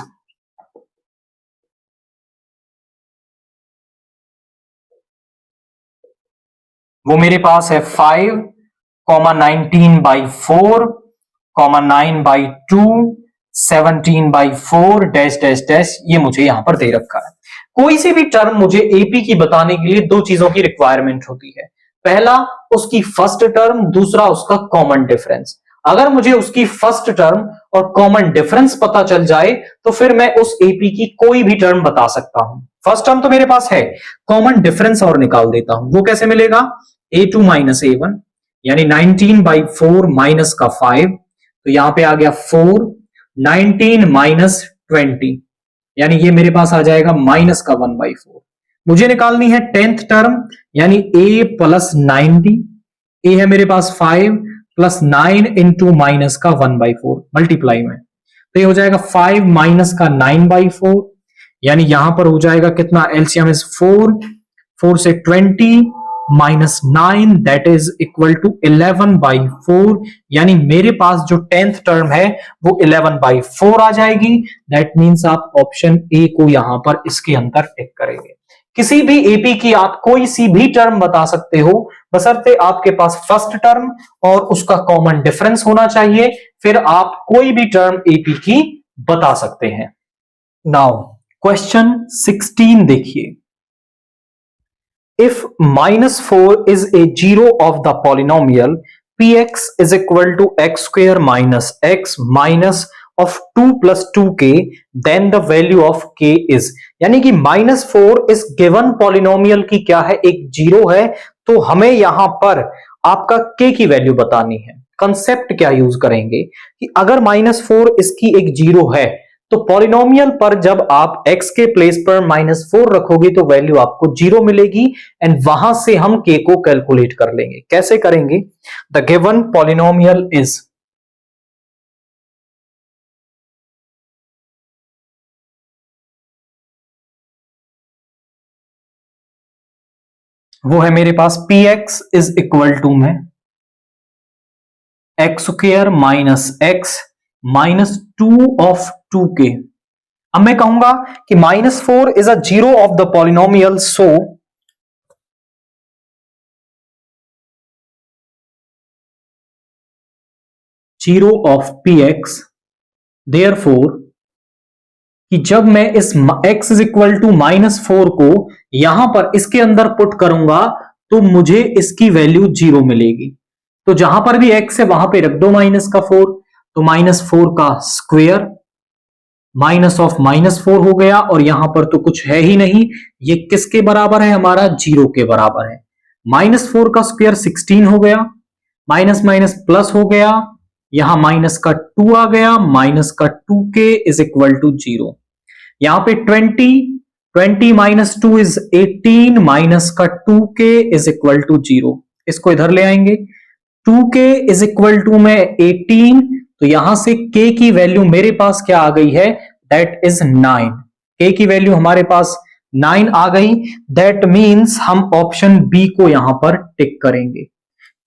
वो मेरे पास है 5, 19/4, 9/2, 17/4 डैश डैश डैश, ये मुझे यहां पर दे रखा है। कोई सी भी टर्म मुझे एपी की बताने के लिए दो चीजों की रिक्वायरमेंट होती है, पहला उसकी फर्स्ट टर्म, दूसरा उसका कॉमन डिफरेंस। अगर मुझे उसकी फर्स्ट टर्म और कॉमन डिफरेंस पता चल जाए तो फिर मैं उस एपी की कोई भी टर्म बता सकता हूं। फर्स्ट टर्म तो मेरे पास है, कॉमन डिफरेंस और निकाल देता हूं। वो कैसे मिलेगा? a2 माइनस a1, यानी 19/4 माइनस का 5, तो यहां पे आ गया 4, 19 माइनस 20, यानी ये मेरे पास आ जाएगा माइनस का 1/4। मुझे निकालनी है 10th टर्म, यानी a प्लस 90, a है मेरे पास 5 प्लस 9 इंटू माइनस का 1/4 मल्टीप्लाई में, तो ये हो जाएगा 5 माइनस का 9/4, यानी यहां पर हो जाएगा कितना? एलसीएम इज 4, 4 से 20 minus 9, that is equal to 11/4, यानी मेरे पास जो 10th टर्म है वो 11/4 आ जाएगी। दैट मींस आप ऑप्शन ए को यहां पर इसके अंदर टिक करेंगे। किसी भी एपी की आप कोई सी भी टर्म बता सकते हो, बशर्ते आपके पास फर्स्ट टर्म और उसका कॉमन डिफरेंस होना चाहिए, फिर आप कोई भी टर्म एपी की बता सकते हैं। नाउ क्वेश्चन 16 देखिए, if -4 is a zero of the polynomial px is equal to x square minus x minus of 2 plus 2k then the value of k is, यानी कि -4 इस गिवन पॉलिनोमियल की क्या है, एक जीरो है, तो हमें यहां पर आपका k की वैल्यू बतानी है। कंसेप्ट क्या यूज करेंगे कि अगर -4 इसकी एक जीरो है तो पॉलिनोमियल पर जब आप x के प्लेस पर -4 रखोगे तो वैल्यू आपको जीरो मिलेगी एंड वहां से हम k को कैलकुलेट कर लेंगे। कैसे करेंगे? द गिवन पॉलिनोमियल इज, वो है मेरे पास px इज इक्वल टू में x square minus x minus 2 of 2k। अब मैं कहूंगा कि -4 is a zero of the polynomial, so zero of px, therefore कि जब मैं इस x इज इक्वल टू -4 को यहां पर इसके अंदर पुट करूंगा तो मुझे इसकी वैल्यू जीरो मिलेगी। तो जहां पर भी x है वहां पे रख दो -4, तो -4 का स्क्वायर माइनस ऑफ -4 हो गया, और यहां पर तो कुछ है ही नहीं, ये किसके बराबर है, हमारा जीरो के बराबर है। -4 का स्क्वायर 16 हो गया, माइनस माइनस प्लस हो गया, यहां माइनस का 2 आ गया, माइनस का 2k is equal to zero. यहां पे 20 माइनस 2 इज 18, माइनस का 2k is equal to zero. इसको इधर ले आएंगे, 2k इज इक्वल टू में 18, तो यहां से k की वैल्यू मेरे पास क्या आ गई है, दैट इज 9। k की वैल्यू हमारे पास 9 आ गई, दैट मींस हम ऑप्शन बी को यहां पर टिक करेंगे।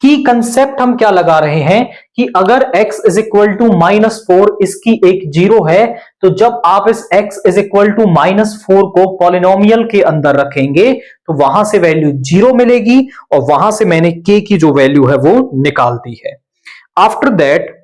की कंसेप्ट हम क्या लगा रहे हैं कि अगर x इज इक्वल टू -4 इसकी एक जीरो है, तो जब आप इस x इज इक्वल टू -4 को पॉलिनोमियल के अंदर रखेंगे तो वहां से वैल्यू जीरो मिलेगी, और वहां से मैंने k की जो वैल्यू है वो निकाल दी है। आफ्टर दैट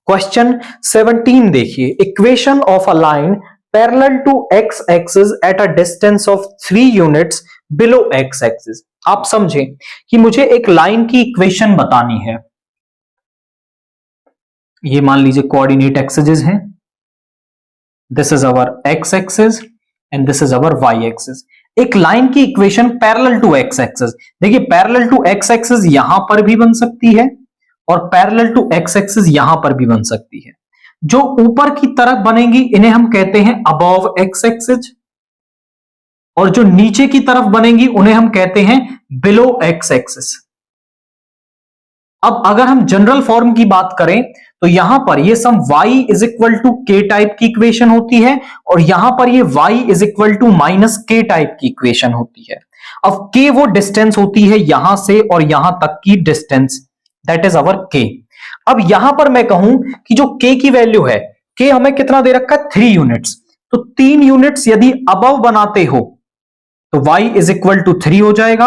क्वेश्चन 17 देखिए, equation of a line parallel to x axis at a distance of 3 units below x axis. आप समझें कि मुझे एक लाइन की इक्वेशन बतानी है। ये मान लीजिए कोऑर्डिनेट एक्सिस है, this is our x axis and this is our y axis. एक लाइन की equation parallel to x axis, देखिए पैरेलल टू x एक्सिस यहां पर भी बन सकती है और पैरेलल टू x एक्सिस यहां पर भी बन सकती है। जो ऊपर की तरफ बनेंगी इन्हें हम कहते हैं अबव x एक्सिस, और जो नीचे की तरफ बनेंगी उन्हें हम कहते हैं बिलो x एक्सिस। अब अगर हम जनरल फॉर्म की बात करें तो यहां पर ये some y is equal to k type की इक्वेशन होती है, और यहां पर ये y is equal to minus k type की इक्वेशन होती है। अब k वो डिस्टेंस होती है यहां से और यहां तक की distance, that is our k। अब यहां पर मैं कहूं कि जो k की वैल्यू है, k हमें कितना दे रखा है, 3 यूनिट्स, तो 3 यूनिट्स यदि अबव बनाते हो तो y इज इक्वल टू 3 हो जाएगा,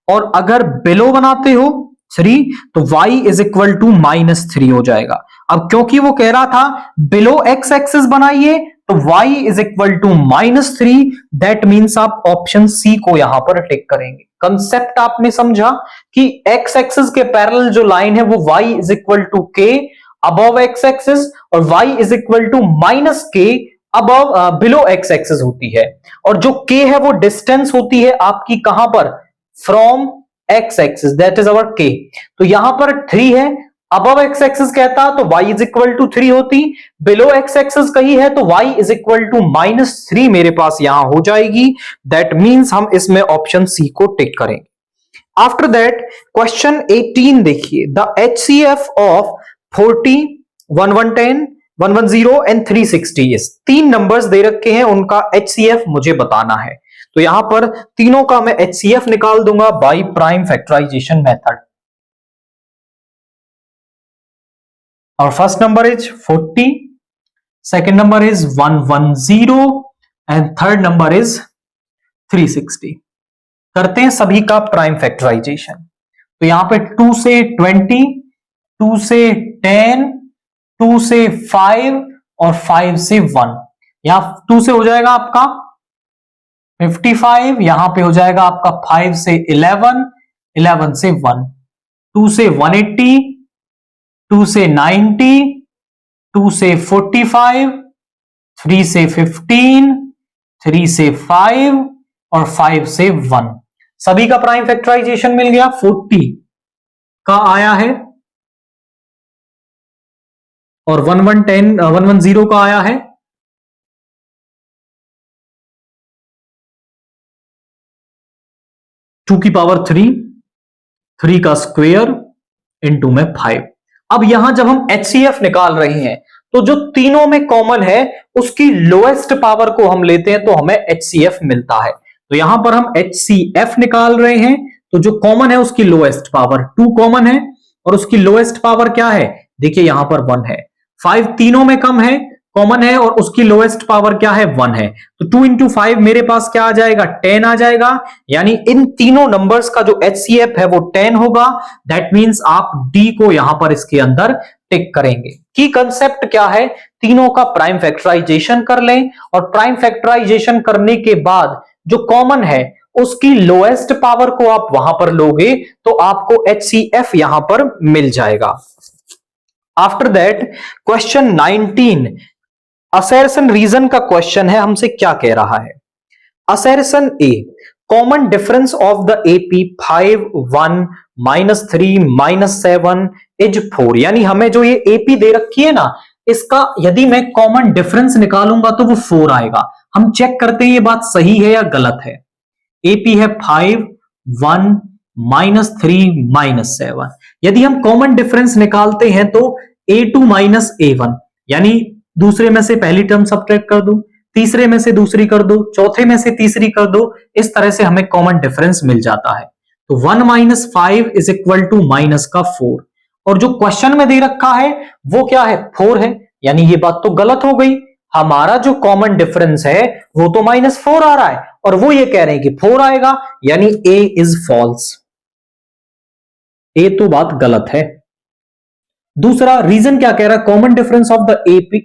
और अगर बिलो बनाते हो 3 तो y इज इक्वल टू -3 हो जाएगा। अब क्योंकि वो कह रहा था बिलो x एक्सिस बनाइए तो y is equal to -3, that means आप ऑप्शन सी को यहां पर टिक करेंगे। कंसेप्ट आपने समझा कि x एक्सिस के पैरेलल जो लाइन है वो y is equal to k above x axis, और y is equal to -k above below x axis होती है, और जो k है वो डिस्टेंस होती है आपकी कहां पर, from x axis, that is our k। तो यहां पर 3 है, अबव x एक्सिस कहता तो y इज इक्वल टू 3 होती, बिलो x एक्सिस कही है तो y इज इक्वल टू -3 मेरे पास यहां हो जाएगी, दैट मींस हम इसमें ऑप्शन सी को टिक करेंगे। आफ्टर दैट क्वेश्चन 18 देखिए, the HCF of 40, 1110, 110 and 360 is, 3 numbers दे रखे हैं, उनका HCF मुझे बताना है। तो यहां पर तीनों का मैं HCF निकाल दूंगा बाय प्राइम फैक्टराइजेशन मेथड। और first number is 40, second number is 110 and third number is 360। करते हैं सभी का प्राइम फैक्टराइजेशन। तो यहां पे 2 से 20, 2 से 10, 2 से 5 और 5 से 1। यहां 2 से हो जाएगा आपका 55, यहां पे हो जाएगा आपका 5 से 11, 11 से 1, 2 से 180, 2 से 90, 2 से 45, 3 से 15, 3 से 5 और 5 से 1। सभी का प्राइम फैक्टराइजेशन मिल गया। 40 का आया है और 110 का आया है। 2 की पावर 3, 3 का स्क्वायर इंटू में 5। अब यहां जब हम HCF निकाल रहे हैं तो जो तीनों में कॉमन है उसकी लोएस्ट पावर को हम लेते हैं तो हमें HCF मिलता है। तो यहां पर हम HCF निकाल रहे हैं तो जो कॉमन है उसकी लोएस्ट पावर 2 कॉमन है और उसकी लोएस्ट पावर क्या है, देखिए यहां पर 1 है। 5 तीनों में कम है, कॉमन है और उसकी लोएस्ट पावर क्या है, 1 है। तो 2 इंटू 5 मेरे पास क्या आ जाएगा, 10 आ जाएगा। यानी इन तीनों नंबर्स का जो HCF है वो 10 होगा। दैट मींस आप D को यहां पर इसके अंदर टिक करेंगे। की कंसेप्ट क्या है, तीनों का प्राइम फैक्टराइजेशन कर लें और प्राइम फैक्टराइजेशन करने के बाद जो कॉमन है उसकी लोएस्ट पावर को आप वहां पर लोगे तो आपको HCF यहां पर मिल जाएगा। After that question 19 assertion reason का क्वेश्चन है। हमसे क्या कह रहा है, assertion A common difference of the AP 5, 1, -3, -7 is 4। यानी हमें जो ये AP दे रखी है ना, इसका यदि मैं कॉमन डिफरेंस निकालूंगा तो वो 4 आएगा। हम चेक करते हैं ये बात सही है या गलत है। AP है 5, 1, -3, -7। यदि हम कॉमन डिफरेंस निकालते हैं तो A2 -A1, यानी दूसरे में से पहली टर्म सब्ट्रैक्ट कर दो, तीसरे में से दूसरी कर दो, चौथे में से तीसरी कर दो, इस तरह से हमें कॉमन डिफरेंस मिल जाता है। तो 1 - 5 इज इक्वल टू माइनस का 4 और जो क्वेश्चन में दे रखा है वो क्या है, 4 है। यानी ये बात तो गलत हो गई, हमारा जो कॉमन डिफरेंस है वो तो -4 आ रहा है और वो ये कह रहे हैं कि 4 आएगा, यानी A इज फॉल्स। ए तो बात गलत है। दूसरा रीजन क्या कह रहा है, common difference of the AP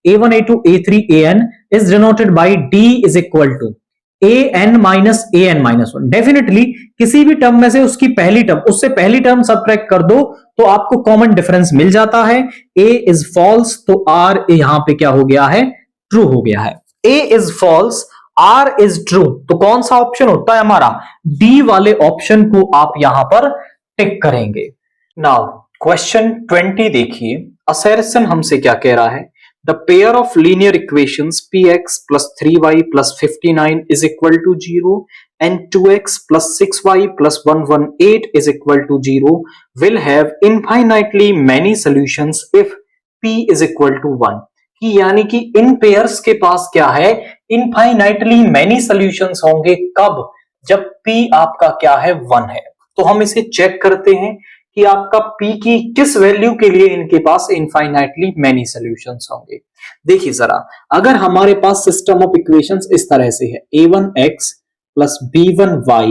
A1, A2, A3, AN is denoted by D is equal to AN minus AN -1। Definitely किसी भी टर्म में से उसकी पहली टर्म, उससे पहली टर्म सब्ट्रैक्ट कर दो तो आपको कॉमन डिफरेंस मिल जाता है। A इज फॉल्स तो R यहां पे क्या हो गया है, ट्रू हो गया है। A is false, R is true, तो कौन सा ऑप्शन होता है हमारा, D वाले ऑप्शन को आप यहां पर टिक करेंगे। नाउ क्वेश्चन 20 देखिए, असर्शन हमसे क्या कह रहा है, the pair of linear equations px plus 3y plus 59 is equal to 0 and 2x plus 6y plus 118 is equal to 0 will have infinitely many solutions if p is equal to 1। कि यानी कि इन pairs के पास क्या है, infinitely many solutions होंगे, कब, जब p आपका क्या है, 1 है। तो हम इसे चेक करते हैं कि आपका p की किस वैल्यू के लिए इनके पास इनफाइनाइटली मैनी सॉल्यूशंस होंगे। देखिए जरा, अगर हमारे पास सिस्टम ऑफ इक्वेशंस इस तरह से है, a1x plus b1y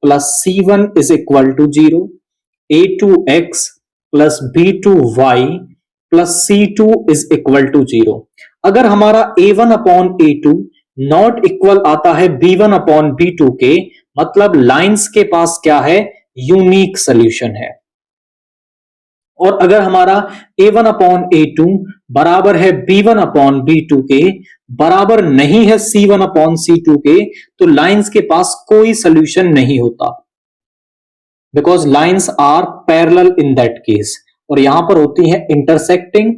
plus c1 is equal to 0, a2x plus b2y plus c2 is equal to 0। अगर हमारा a1 upon a2 not equal आता है b1 अपॉन b2 के, मतलब लाइंस के पास क्या है, यूनिक सॉल्यूशन है। और अगर हमारा a1 अपॉन a2 बराबर है b1 अपॉन b2 के, बराबर नहीं है c1 अपॉन c2 के, तो लाइंस के पास कोई सॉल्यूशन नहीं होता, because lines are parallel in that case, और यहां पर होती है इंटरसेक्टिंग।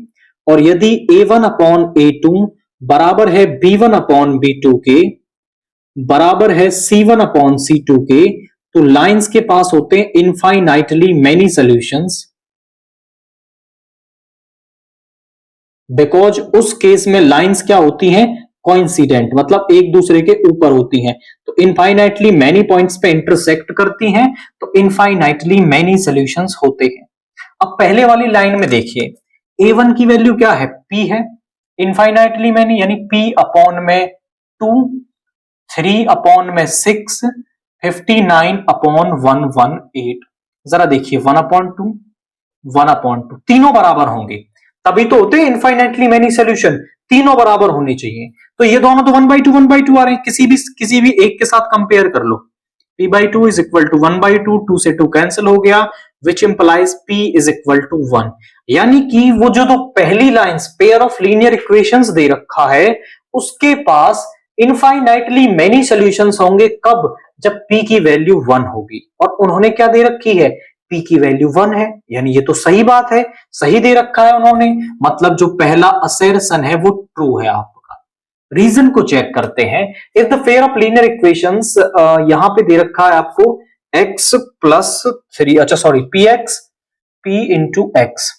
और यदि a1 अपॉन a2 बराबर है b1 अपॉन b2 के, बराबर है c1 अपॉन c2 के, तो लाइंस के पास होते हैं इनफाइनाइटली मेनी सॉल्यूशंस, बिकॉज उस केस में लाइंस क्या होती हैं, कोइंसिडेंट, मतलब एक दूसरे के ऊपर होती हैं, तो इनफाइनाइटली मैनी पॉइंट्स पे इंटरसेक्ट करती हैं, तो इनफाइनाइटली मैनी सॉल्यूशंस होते हैं। अब पहले वाली लाइन में देखिए, a1 की वैल्यू क्या है, p है, इनफाइनाइटली मैनी यानी p अपॉन में 2, 3 अपॉन में 6, 59 अपॉन 118। जरा देखिए 1 अपॉन 2, 1 अपॉन 2 तीनों बराबर होंगे, तभी तो होते हैं इनफाइनाइटली मेनी सोल्यूशन, तीनों बराबर होने चाहिए। तो ये दोनों तो 1/2 आ रहे हैं, किसी भी एक के साथ कंपेयर कर लो। p/2 इज इक्वल टू 1/2, 2 से 2 कैंसिल हो गया, which implies p is equal to 1। यानी कि वो जो पहली lines pair of linear equations दे रखा है उसके पास इनफाइनाइटली मेनी सॉल्यूशंस होंगे, कब? जब p की वैल्यू 1 होगी। और उन्होंने क्या दे रखी है? p की वैल्यू 1 है, यानी ये तो सही बात है, सही दे रखा है उन्होंने, मतलब जो पहला असर्शन है वो ट्रू है आपका। रीजन को चेक करते हैं। If the pair of linear equations, यहां पे दे रखा है आपको x प्लस 3, अच्छा sorry px p into X,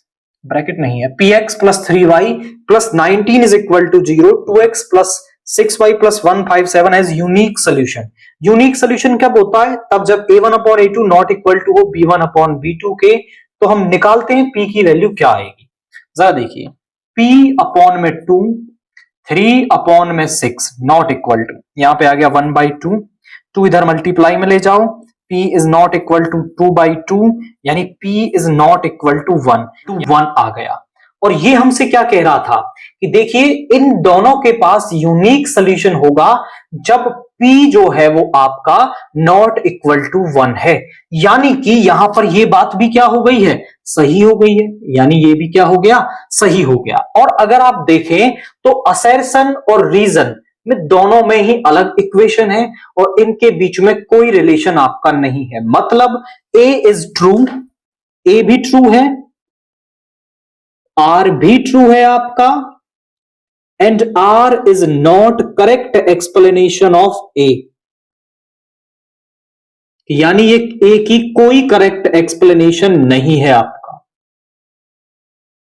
bracket नहीं है, px plus 3y plus 19 is equal to 0, 2x plus 6y plus 157 has unique solution. Unique solution कब होता है? तब जब a1 upon a2 not equal to हो b1 अपॉन b2 के। तो हम निकालते हैं p की वैल्यू क्या आएगी, जरा देखिए। p अपॉन में 2, 3 अपॉन में 6 नॉट इक्वल टू, यहां पे आ गया 1/2, 2 इधर मल्टीप्लाई में ले जाओ, p is not equal to 2/2, यानी p is not equal to 1, 1 आ गया। और ये हमसे क्या कह रहा था कि देखिए इन दोनों के पास यूनिक सोल्यूशन होगा जब p जो है वो आपका नॉट इक्वल टू 1 है। यानी कि यहां पर ये बात भी क्या हो गई है? सही हो गई है, यानी ये भी क्या हो गया? सही हो गया। और अगर आप देखें तो असर्शन और रीजन में दोनों में ही अलग इक्वेशन है और इनके बीच में कोई रिलेशन आपका नहीं है। मतलब a इज ट्रू, a भी ट्रू है, r भी ट्रू है आपका, and r is not correct explanation of a, यानी ये a की कोई करेक्ट एक्सप्लेनेशन नहीं है आपका।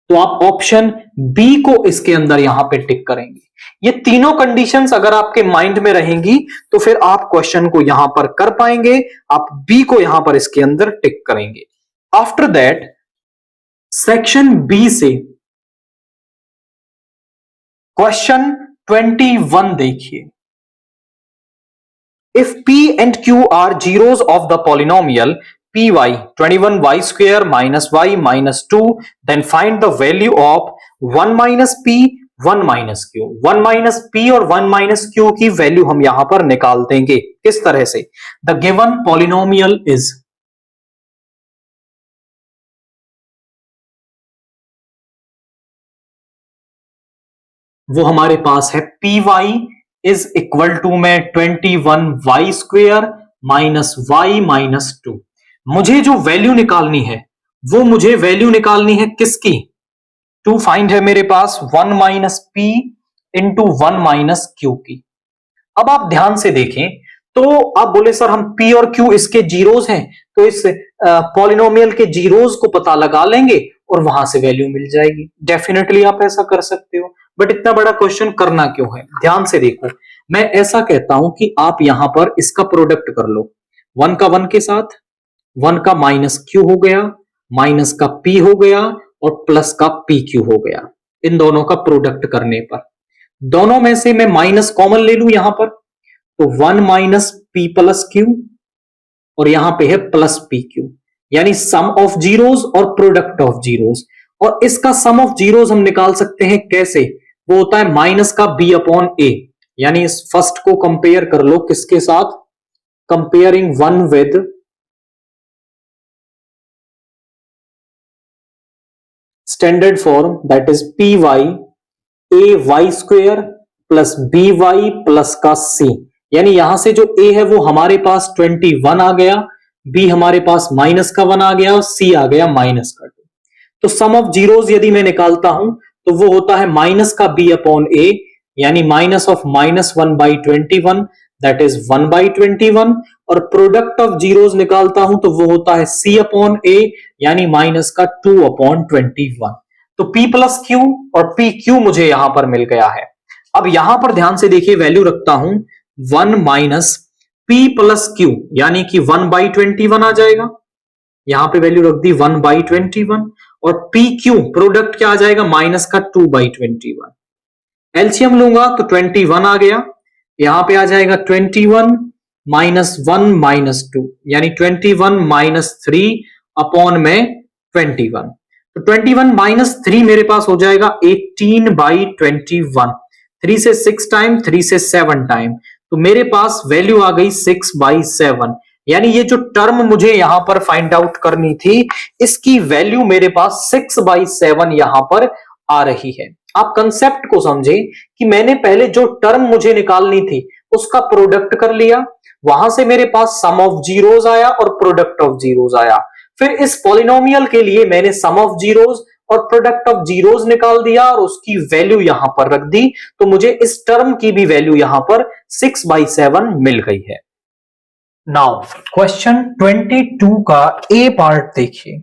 तो आप ऑप्शन बी को इसके अंदर यहां पे टिक करेंगे। ये तीनों कंडीशंस अगर आपके माइंड में रहेंगी तो फिर आप क्वेश्चन को यहां पर कर पाएंगे। आप बी को यहां पर इसके अंदर टिक करेंगे। आफ्टर दैट सेक्शन बी से क्वेश्चन 21 देखिए। If p and q are zeros of the polynomial py 21y square minus y minus 2, then find the value of 1 minus p 1 minus q। 1 minus p और 1 minus q की value हम यहां पर निकाल देंगे। किस तरह से? द गिवन पॉलिनोमियल इज, वो हमारे पास है P Y is equal to में 21y square minus Y minus 2। मुझे जो वैल्यू निकालनी है वो मुझे वैल्यू निकालनी है किसकी? टू फाइंड है मेरे पास 1 minus P into 1 minus Q की। अब आप ध्यान से देखें तो आप बोले सर हम p और q इसके जीरोस हैं, तो इस पॉलिनोमियल के जीरोस को पता लगा लेंगे और वहां से वैल्यू मिल जाएगी। डेफिनेटली आप ऐसा कर सकते हो, बट इतना बड़ा क्वेश्चन करना क्यों है? ध्यान से देखो, मैं ऐसा कहता हूं कि आप यहां पर इसका प्रोडक्ट कर लो, 1 का 1 के साथ, 1 का माइनस क्यू हो गया, माइनस का p हो गया और प्लस का पी क्यू हो गया। इन दोनों का प्रोडक्ट करने पर दोनों में से मैं माइनस कॉमन ले लू यहां पर, तो 1 माइनस पी प्लस क्यू और यहां पे है प्लस पी क्यू, यानी सम ऑफ जीरोस और प्रोडक्ट ऑफ जीरोस। और इसका सम ऑफ जीरोस हम निकाल सकते हैं कैसे? वो होता है माइनस का बी अपॉन ए, यानी इस फर्स्ट को कंपेयर कर लो किसके साथ? Comparing 1 with standard form, that is P Y A Y square plus B Y plus का सी। यानी यहां से जो a है वो हमारे पास 21 आ गया, b हमारे पास माइनस का 1 आ गया और c आ गया माइनस का 2। तो सम ऑफ जीरोस यदि मैं निकालता हूं तो वो होता है माइनस का b अपॉन a, यानी minus of minus 1/21, that is 1/21। और प्रोडक्ट ऑफ जीरोस निकालता हूं तो वो होता है c अपॉन a, यानी माइनस का 2/21। तो p प्लस क्यू और पी क्यू मुझे यहां पर मिल गया है। अब यहां पर ध्यान से देखिए, वैल्यू रखता हूं 1 माइनस पी प्लस क्यू, यानी कि 1/21 आ जाएगा। यहां पे वैल्यू रख दी 1/21 और पी क्यू प्रोडक्ट क्या आ जाएगा? माइनस का 2/21। एलसीएम लूंगा तो 21 आ गया, यहां पे आ जाएगा 21 माइनस 1 माइनस 2, यानी 21 माइनस 3 अपॉन में 21। तो 21 माइनस 3 मेरे पास हो जाएगा 18/21। 3 से 6 टाइम, 3 से 7 टाइम, तो मेरे पास वैल्यू आ गई 6/7। यानी ये जो टर्म मुझे यहां पर फाइंड आउट करनी थी, इसकी वैल्यू मेरे पास 6/7 यहां पर आ रही है। आप कंसेप्ट को समझे कि मैंने पहले जो टर्म मुझे निकालनी थी उसका प्रोडक्ट कर लिया, वहां से मेरे पास सम ऑफ जीरोस आया और प्रोडक्ट ऑफ जीरोस आया। फिर इस पॉलिनोमियल के लिए मैंने सम ऑफ जीरोस और प्रोडक्ट ऑफ जीरोस निकाल दिया और उसकी वैल्यू यहां पर रख दी, तो मुझे इस टर्म की भी वैल्यू यहां पर 6/7 मिल गई है। नाउ क्वेश्चन 22 का ए पार्ट देखिए।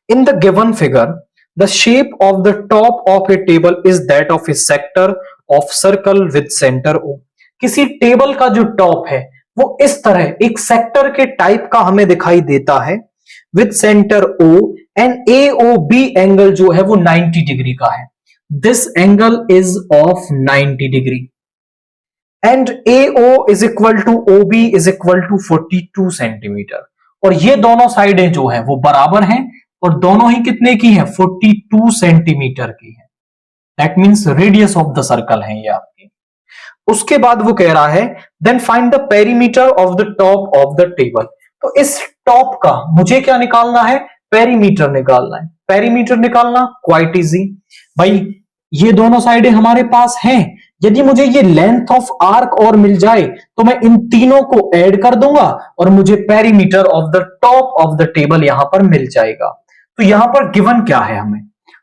In the given figure the shape of the top of a table is that of a sector of circle with centre O. किसी टेबल का जो टॉप है वो इस तरह एक सेक्टर के टाइप का हमें दिखाई देता है with centre O, and A O B angle जो है वो 90 डिग्री का है। This angle is of 90 degree and AO is equal to OB is equal to 42 centimetre. और ये दोनों साइडें जो है वो बराबर हैं और दोनों ही कितने की है, 42 सेंटीमीटर की है। That means radius of the circle है ये आपकी। उसके बाद वो कह रहा है then find the perimeter of the top of the table. तो इस टॉप का मुझे क्या निकालना है, पेरीमीटर निकालना है। पेरीमीटर निकालना क्वाइट इजी भाई, ये दोनों साइडें हमारे पास हैं। यदि मुझे ये लेंथ ऑफ आर्क और मिल जाए तो मैं इन तीनों को ऐड कर दूंगा और मुझे perimeter of the top of the table यहां पर मिल जाएगा। तो यहां पर गिवन क्या है,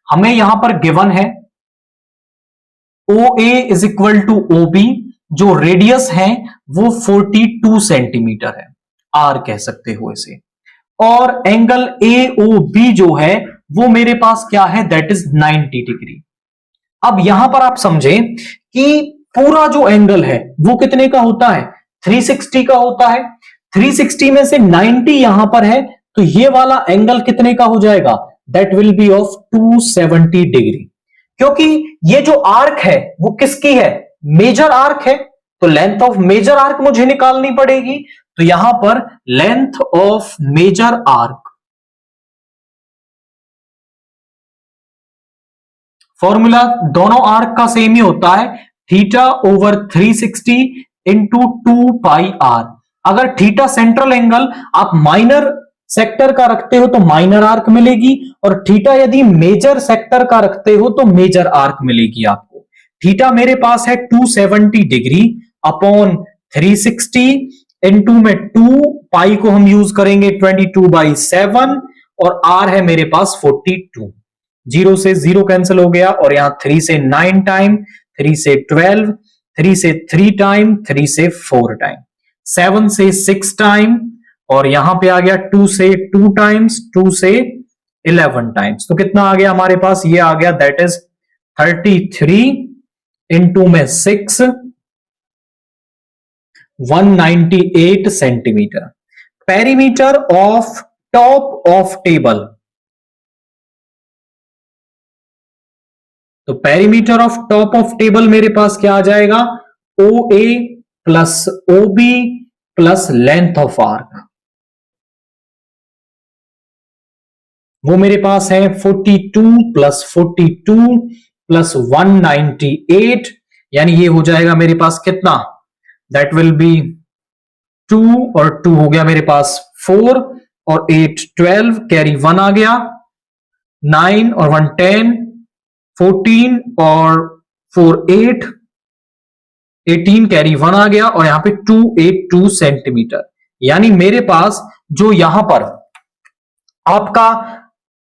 हमें यहां पर गिवन है OA is equal to OB, जो रेडियस है वो 42 सेंटीमीटर है, आर कह सकते हो इसे। और एंगल AOB जो है वो मेरे पास क्या है, दैट इज 90 डिग्री। अब यहां पर आप समझें कि पूरा जो एंगल है वो कितने का होता है, 360 का होता है। 360 में से 90 यहां पर है, तो ये वाला एंगल कितने का हो जाएगा, that will be of 270 degree. क्योंकि ये जो आर्क है वो किसकी है, मेजर आर्क है, तो लेंथ ऑफ मेजर आर्क मुझे निकालनी पड़ेगी। तो यहां पर length of major arc, formula दोनों आर्क का सेम ही होता है, theta over 360 into 2 pi R. अगर थीटा सेंट्रल एंगल आप माइनर सेक्टर का रखते हो तो माइनर आर्क मिलेगी, और थीटा यदि मेजर सेक्टर का रखते हो तो मेजर आर्क मिलेगी आपको। थीटा मेरे पास है 270 डिग्री अपॉन 360 इंटू में 2 पाई को हम यूज करेंगे 22/7, और आर है मेरे पास 42। 0 से 0 कैंसिल हो गया, और यहां 3 से 9 टाइम, 3 से 12, 3 से 3 टाइम, 3 से 4 टाइम, 7 से 6 टाइम, और यहां पे आ गया 2 से 2 टाइम्स, 2 से 11 टाइम्स। तो कितना आ गया हमारे पास, ये आ गया दैट इज 33 इंटू में 6, 198 centimetre. Perimeter of top of table, तो perimeter of top of table मेरे पास क्या आ जाएगा, OA plus OB plus length of arc, वो मेरे पास है 42 प्लस 42 प्लस 198, यानी ये हो जाएगा मेरे पास कितना, दैट विल बी 2 और 2 हो गया मेरे पास 4 और 8 12, कैरी 1 आ गया, 9 और 1 10, 14 और 4 8, 18 कैरी 1 आ गया, और यहां पे 282 सेंटीमीटर। यानी मेरे पास जो यहां पर आपका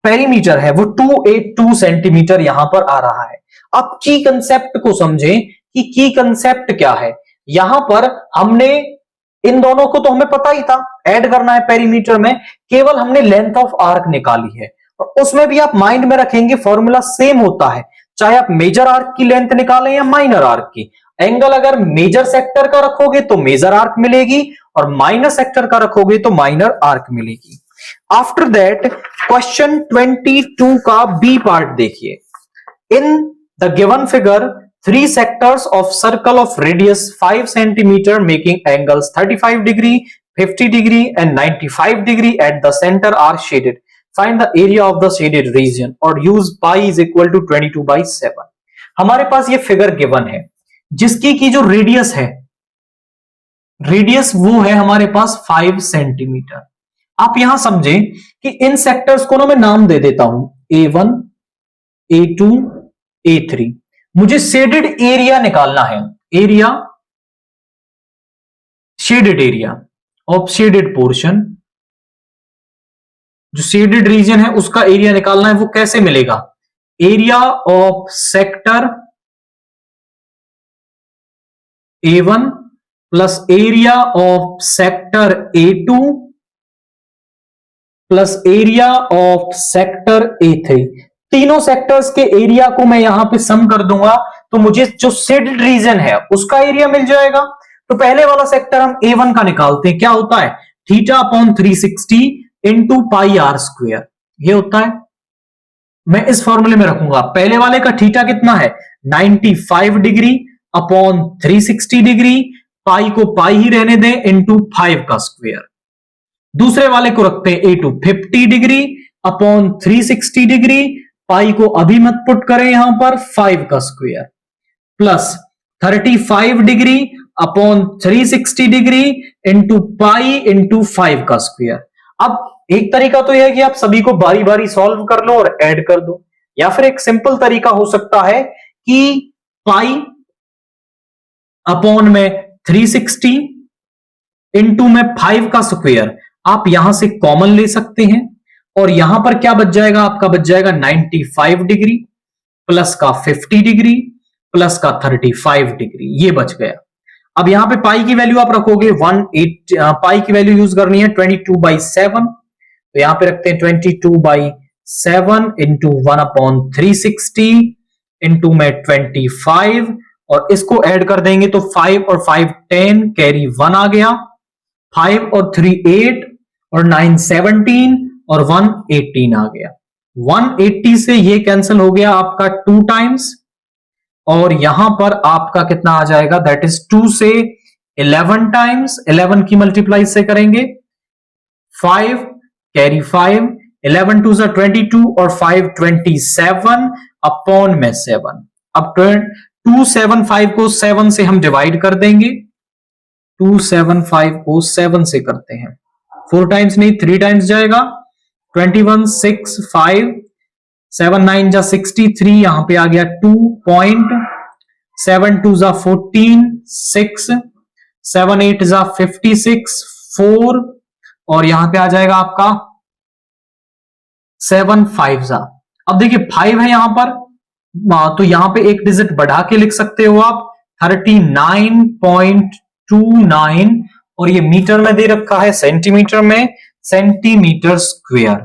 पेरीमीटर है वो 282 सेंटीमीटर यहां पर आ रहा है। अब की कंसेप्ट को समझें कि की कंसेप्ट क्या है। यहां पर हमने इन दोनों को तो हमें पता ही था, ऐड करना है पेरीमीटर में, केवल हमने लेंथ ऑफ आर्क निकाली है, और उसमें भी आप माइंड में रखेंगे फॉर्मूला सेम होता है, चाहे आप मेजर आर्क की लेंथ निकालें या माइनर आर्क की। एंगल अगर मेजर सेक्टर का रखोगे तो मेजर आर्क मिलेगी, और माइनर सेक्टर का रखोगे तो माइनर आर्क मिलेगी। आफ्टर दैट क्वेश्चन 22 का बी पार्ट देखिए। In the given figure 3 sectors of circle of radius 5 centimeter making angles 35 degree, 50 degree and 95 degree at the center are shaded. Find the area of the shaded region और use pi is equal to 22/7। हमारे पास ये figure given है जिसकी की जो radius है, radius वो है हमारे पास 5 सेंटीमीटर। आप यहां समझें कि इन सेक्टर्स को ना मैं नाम दे देता हूं A1, A2, A3। मुझे शेडेड एरिया निकालना है, area, shaded area of shaded portion, जो शेडेड रीजन है उसका एरिया निकालना है। वो कैसे मिलेगा? Area of sector A1 plus area of sector A2 plus area of sector A3। तीनों सेक्टर्स के एरिया को मैं यहां पे सम कर दूंगा तो मुझे जो शेडेड रीजन है उसका एरिया मिल जाएगा। तो पहले वाला सेक्टर हम A1 का निकालते हैं। क्या होता है? θ/360 इंटू पाई आर स्क्वेयर, ये होता है। मैं इस फॉर्मूले में रखूंगा। पहले वाले का थीटा कितना है? 95 डिग्री अपॉन 360 डिग्री, पाई को पाई ही रहने दें, इंटू 5 का स्क्वेयर। दूसरे वाले को रखते हैं A2 50 डिग्री अपॉन 360 डिग्री, पाई को अभी मत पुट करें यहां पर, 5 का square, plus 35 degree upon 360 degree into pi into 5 का स्क्वेयर। अब एक तरीका तो यह है कि आप सभी को बारी बारी सॉल्व कर लो और ऐड कर दो, या फिर एक सिंपल तरीका हो सकता है कि पाई अपॉन में 360 इंटू में 5 का स्क्वेयर, आप यहां से कॉमन ले सकते हैं और यहां पर क्या बच जाएगा? आपका बच जाएगा 95 डिग्री प्लस का 50 डिग्री प्लस का 35 डिग्री, ये बच गया। अब यहां पे पाई की वैल्यू आप रखोगे 18, पाई की वैल्यू यूज करनी है 22/7, तो यहां पे रखते हैं 22/7 इंटू 1/360 इंटू में 25 और इसको ऐड कर देंगे तो 5 और 5 10, कैरी 1 आ गया, 5 और 3 8 और 9 17 और 1 18 आ गया। 180 से ये कैंसिल हो गया आपका 2 टाइम्स और यहां पर आपका कितना आ जाएगा? दैट इज 2 से 11 टाइम्स, 11 की मल्टीप्लाई से करेंगे 5 कैरी 5, 11 2 से 22 और 5 27 अपॉन में 7। अब 275 को 7 से हम डिवाइड कर देंगे, 275 को 7 से करते हैं, 4 टाइम्स नहीं 3 टाइम्स जाएगा, 21 6 5 7 9 जा 63, यहां पे आ गया 2.7 2 जा 14 6 7 8 जा 56 4 और यहां पे आ जाएगा आपका 7 5 जा। अब देखिए 5 है यहां पर, तो यहां पे एक डिजिट बढ़ा के लिख सकते हो आप 39.29 और ये मीटर में दे रखा है, सेंटीमीटर में, सेंटीमीटर स्क्वायर।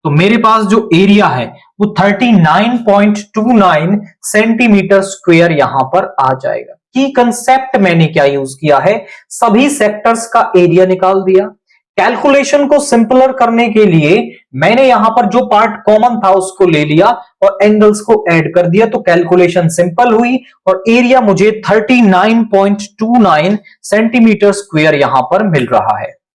तो मेरे पास जो एरिया है वो 39.29 सेंटीमीटर स्क्वायर यहां पर आ जाएगा। की कंसेप्ट मैंने क्या यूज किया है? सभी सेक्टर्स का एरिया निकाल दिया। कैलकुलेशन को सिंपलर करने के लिए मैंने यहां पर जो पार्ट कॉमन था उसको ले लिया और एंगल्स को ऐड कर दिया, तो कैलकुलेशन सिंपल हुई और एरिया मुझे 39.29 सेंटीमीटर स्क्वायर यहां पर मिल रहा है।